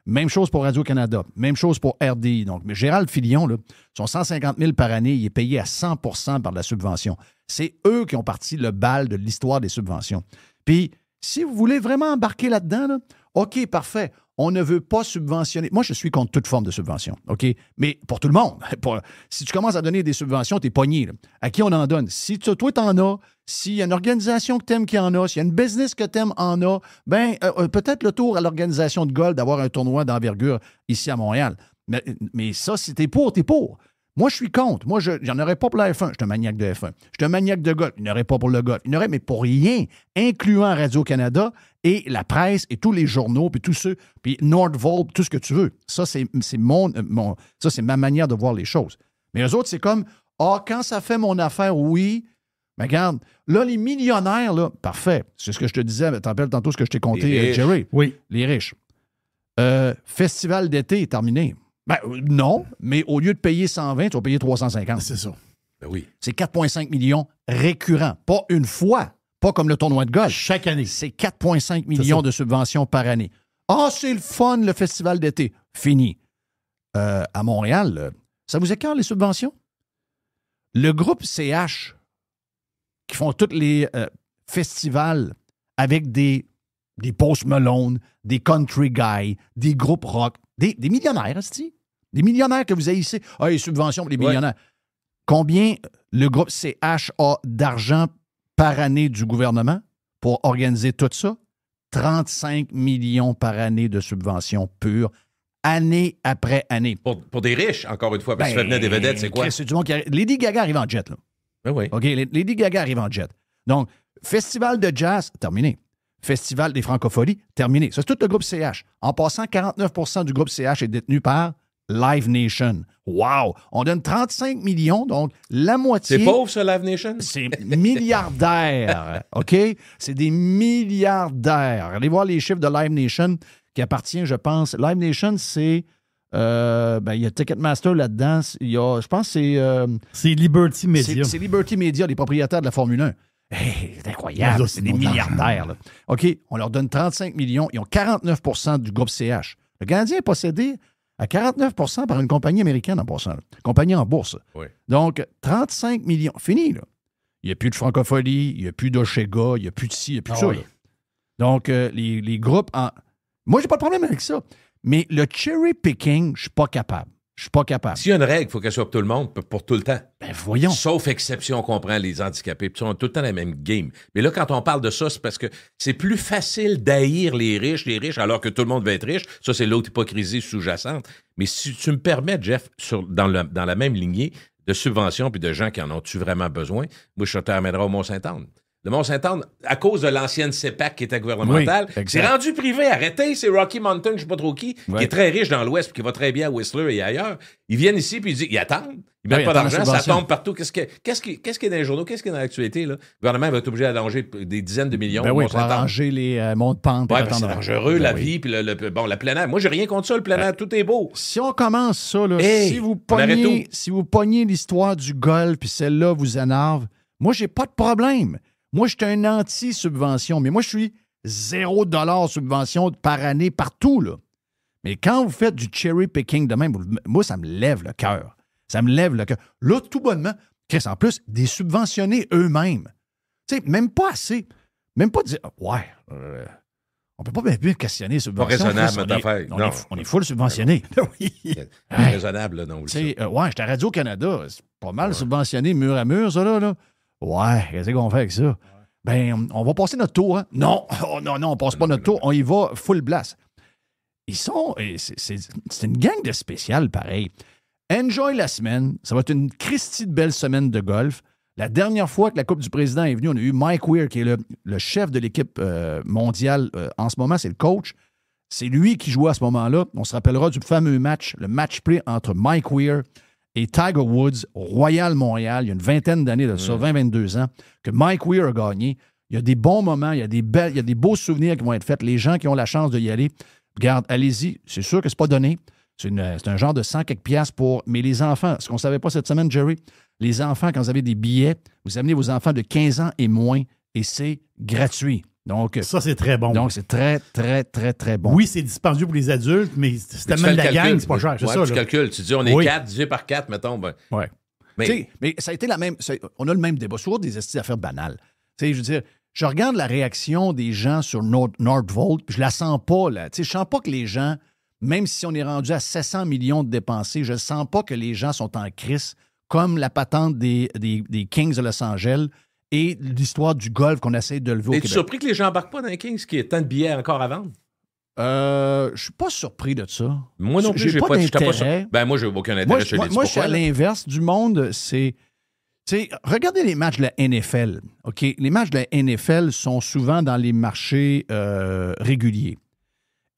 S3: Même chose pour Radio-Canada. Même chose pour RDI. Donc, mais Gérald Filion, là, son 150 000 par année, il est payé à 100 par la subvention. C'est eux qui ont parti le bal de l'histoire des subventions. Puis, si vous voulez vraiment embarquer là-dedans, là, OK, parfait. On ne veut pas subventionner. Moi, je suis contre toute forme de subvention, OK? Mais pour tout le monde. Si tu commences à donner des subventions, t'es pogné. Là. À qui on en donne? Si toi, t'en as, s'il y a une organisation que t'aimes qui en a, s'il y a une business que t'aimes en a, peut-être le tour à l'organisation de golf d'avoir un tournoi d'envergure ici à Montréal. Mais ça, si t'es pour, t'es pour. Moi, je suis contre. Moi, j'en aurais pas pour la F1. Je suis un maniaque de F1. Je suis un maniaque de golf. Il n'y en aurait pas pour le golf. Il n'y en aurait, mais pour rien, incluant Radio-Canada et la presse et tous les journaux, puis tous ceux, puis Nordvolt, tout ce que tu veux. Ça, c'est ma manière de voir les choses. Mais eux autres, c'est comme, quand ça fait mon affaire, oui. Mais regarde, là, les millionnaires, là, parfait. C'est ce que je te disais. Tu te rappelles tantôt ce que je t'ai conté, Jerry?
S5: Oui.
S3: Les riches. Festival d'été est terminé. Ben, non, mais au lieu de payer 120, tu vas payer 350.
S5: C'est ça.
S9: Ben oui.
S3: C'est 4,5 millions récurrents. Pas une fois. Pas comme le tournoi de golf.
S5: Chaque année.
S3: C'est 4,5 millions de subventions par année. Ah, c'est le fun, le festival d'été. Fini. À Montréal, ça vous écarte les subventions? Le groupe CH, qui font tous les festivals avec des Post Malone, des country guys, des groupes rock, des millionnaires, c'est-tu? Des millionnaires que vous haïssez. Ah, les subventions pour les millionnaires. Combien le groupe CH a d'argent par année du gouvernement pour organiser tout ça? 35 millions par année de subventions pures, année après année.
S9: Pour des riches, encore une fois, parce que tu fais venir des vedettes, c'est quoi?
S3: C'est du monde qui arrive. Lady Gaga arrive en jet, là.
S9: Ben oui.
S3: OK, Lady Gaga arrive en jet. Donc, festival de jazz, terminé. Festival des francophonies, terminé. Ça, c'est tout le groupe CH. En passant, 49% du groupe CH est détenu par Live Nation. Wow! On donne 35 millions, donc la moitié...
S9: C'est pauvre, ça, Live Nation?
S3: C'est milliardaire, OK? C'est des milliardaires. Allez voir les chiffres de Live Nation qui appartient, je pense... Live Nation, c'est... il y a Ticketmaster là-dedans. Il y a, je pense que
S5: c'est Liberty Media.
S3: C'est Liberty Media, les propriétaires de la Formule 1. Hey, c'est incroyable, c'est des milliardaires. Là. OK, on leur donne 35 millions. Ils ont 49 du groupe CH. Le Canadien est possédé à 49 par une compagnie américaine en passant. Là. Compagnie en bourse.
S9: Oui.
S3: Donc, 35 millions. Fini, là. Il n'y a plus de francophonie, il n'y a plus d'Oshega, il n'y a plus de ci, il n'y a plus de ça.
S5: Oui.
S3: Là. Donc, les groupes... Moi, j'ai pas de problème avec ça. Mais le cherry picking, je suis pas capable. Je suis pas capable.
S9: S'il y a une règle, il faut qu'elle soit pour tout le monde, pour tout le temps.
S3: Ben voyons.
S9: Sauf exception, on comprend les handicapés. Puis on a tout le temps la même game. Mais là, quand on parle de ça, c'est parce que c'est plus facile d'haïr les riches, alors que tout le monde va être riche. Ça, c'est l'autre hypocrisie sous-jacente. Mais si tu me permets, Jeff, dans la même lignée de subventions puis de gens qui en ont-tu vraiment besoin, moi, je te terminerai au Mont-Saint-Anne. Le Mont-Saint-Anne, à cause de l'ancienne CEPAC qui était gouvernementale, c'est rendu privé. Arrêtez, c'est Rocky Mountain, je ne sais pas trop qui est très riche dans l'Ouest, puis qui va très bien à Whistler et ailleurs. Ils viennent ici, puis ils attendent. Ils mettent pas d'argent, ça tombe partout. Qu'est-ce qui est dans les journaux? Qu'est-ce qui est dans l'actualité? Là? Le gouvernement va être obligé d'allonger des dizaines de millions.
S3: Pour arranger les monts de pente.
S9: Oui, c'est dangereux, la vie, puis la plein air. Moi, j'ai rien contre ça, le plein air, tout est beau.
S3: Si on commence ça, là, si vous pognez l'histoire du golf, puis celle-là vous énerve, moi, j'ai pas de problème. Moi, je suis un anti-subvention, mais moi, je suis 0 $ subvention par année partout, là. Mais quand vous faites du cherry picking de même, moi, ça me lève le cœur. Ça me lève le cœur. Là, tout bonnement, Chris, en plus, des subventionnés eux-mêmes. Tu sais, même pas assez. Même pas dire, on peut pas bien questionner les subventions.
S9: Pas raisonnable, notre affaire.
S3: On est full subventionné.
S9: Oui. Raisonnable, là, non.
S3: J'étais à Radio-Canada. C'est pas mal subventionné mur à mur, ça, là. Ouais, qu'est-ce qu'on fait avec ça? Ben, on va passer notre tour, hein? Non, on passe pas notre tour. On y va full blast. C'est une gang de spécial, pareil. Enjoy la semaine. Ça va être une Christie de belle semaine de golf. La dernière fois que la Coupe du Président est venue, on a eu Mike Weir, qui est le chef de l'équipe mondiale. En ce moment, c'est le coach. C'est lui qui jouait à ce moment-là. On se rappellera du fameux match, le match play entre Mike Weir et Tiger Woods, Royal Montréal, il y a une vingtaine d'années de ça, 20-22 ans, que Mike Weir a gagné. Il y a des bons moments, il y a des beaux souvenirs qui vont être faits. Les gens qui ont la chance d'y aller, regarde, allez-y. C'est sûr que c'est pas donné. C'est un genre de 100 quelques piastres pour... Mais les enfants, ce qu'on ne savait pas cette semaine, Jerry, les enfants, quand vous avez des billets, vous amenez vos enfants de 15 ans et moins et c'est gratuit. Donc,
S5: ça, c'est très bon.
S3: Donc, c'est très, très, très, très bon.
S5: Oui, c'est dispendieux pour les adultes, mais c'est tellement de la gang, c'est pas cher. C'est ça,
S9: tu calcules. Tu dis, on est 4, divisé par 4, mettons. Ben.
S3: Ouais. Mais ça a été la même... On a le même débat. Souvent des affaires banales. Tu sais, je veux dire, je regarde la réaction des gens sur Nordvolt, puis je la sens pas, là. Tu sais, je sens pas que les gens, même si on est rendu à 700 millions de dépensés, je sens pas que les gens sont en crise, comme la patente des Kings de Los Angeles et l'histoire du golf qu'on essaie de lever au Québec.
S9: Es-tu surpris que les gens n'embarquent pas dans les Kings, qui est tant de billets encore à vendre?
S3: Je suis pas surpris de ça.
S9: Moi non plus,
S3: j'ai pas d'intérêt.
S9: Moi, j'ai aucun intérêt.
S3: Moi, je suis à l'inverse du monde. Regardez les matchs de la NFL. OK? Les matchs de la NFL sont souvent dans les marchés réguliers.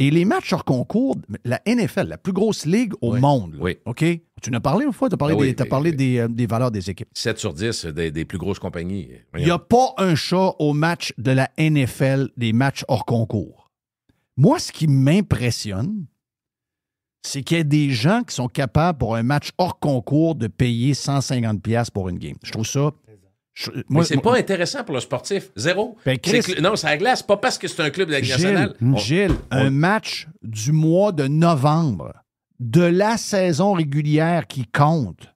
S3: Et les matchs hors concours, la NFL, la plus grosse ligue au monde. Là,
S9: oui.
S3: OK? Tu en as parlé une fois? Tu as parlé des valeurs des équipes.
S9: 7 sur 10 des plus grosses compagnies.
S3: Il n'y a pas un chat au match de la NFL, des matchs hors concours. Moi, ce qui m'impressionne, c'est qu'il y a des gens qui sont capables, pour un match hors concours, de payer 150$ pour une game. Je trouve ça...
S9: Mais c'est pas intéressant pour le sportif. Zéro.
S3: Ben, Chris,
S9: non, c'est à la glace. Pas parce que c'est un club de la Ligue nationale.
S3: Gilles, un match du mois de novembre, de la saison régulière qui compte,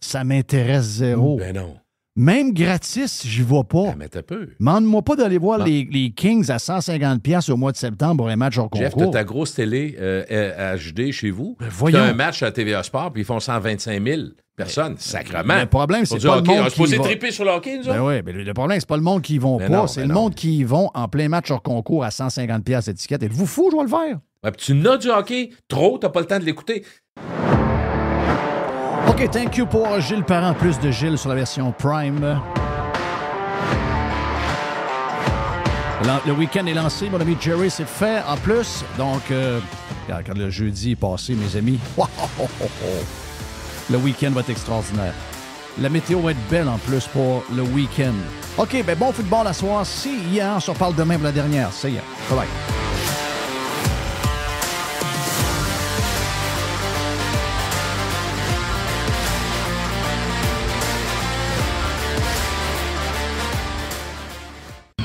S3: ça m'intéresse zéro.
S9: Ben non.
S3: Même gratis, j'y vais pas.
S9: Mais t'as peu.
S3: Mande-moi pas d'aller voir les Kings à 150$ au mois de septembre pour un match hors concours.
S9: Jeff, t'as ta grosse télé HD chez vous.
S3: Ben voyons.
S9: T'as un match à TVA Sport, puis ils font 125 000 personnes. Sacrement.
S3: Le problème, c'est
S9: Faut
S3: pas
S9: dire,
S3: le monde
S9: on se posait
S3: qui va.
S9: triper sur le hockey, nous autres?
S3: Ben oui, mais le problème, c'est pas le monde qui y vont
S9: Ben
S3: pas,
S9: non,
S3: c'est
S9: ben
S3: le
S9: non.
S3: monde qui y vont en plein match hors concours à 150$ étiquette. Êtes-vous fou, je vais le faire?
S9: Ouais, puis tu n'as du hockey trop, t'as pas le temps de l'écouter.
S3: OK, thank you pour Gilles Parent, plus de Gilles sur la version Prime. Le week-end est lancé, mon ami Jerry, c'est fait en plus. Donc, quand le jeudi est passé, mes amis, le week-end va être extraordinaire. La météo va être belle en plus pour le week-end. OK, ben bon football à soir. Si hier, on se reparle demain pour la dernière. C'est hier. Bye-bye.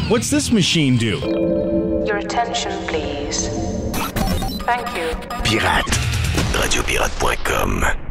S11: What's this machine do?
S12: Your attention, please. Thank you.
S1: Pirate. Radiopirate.com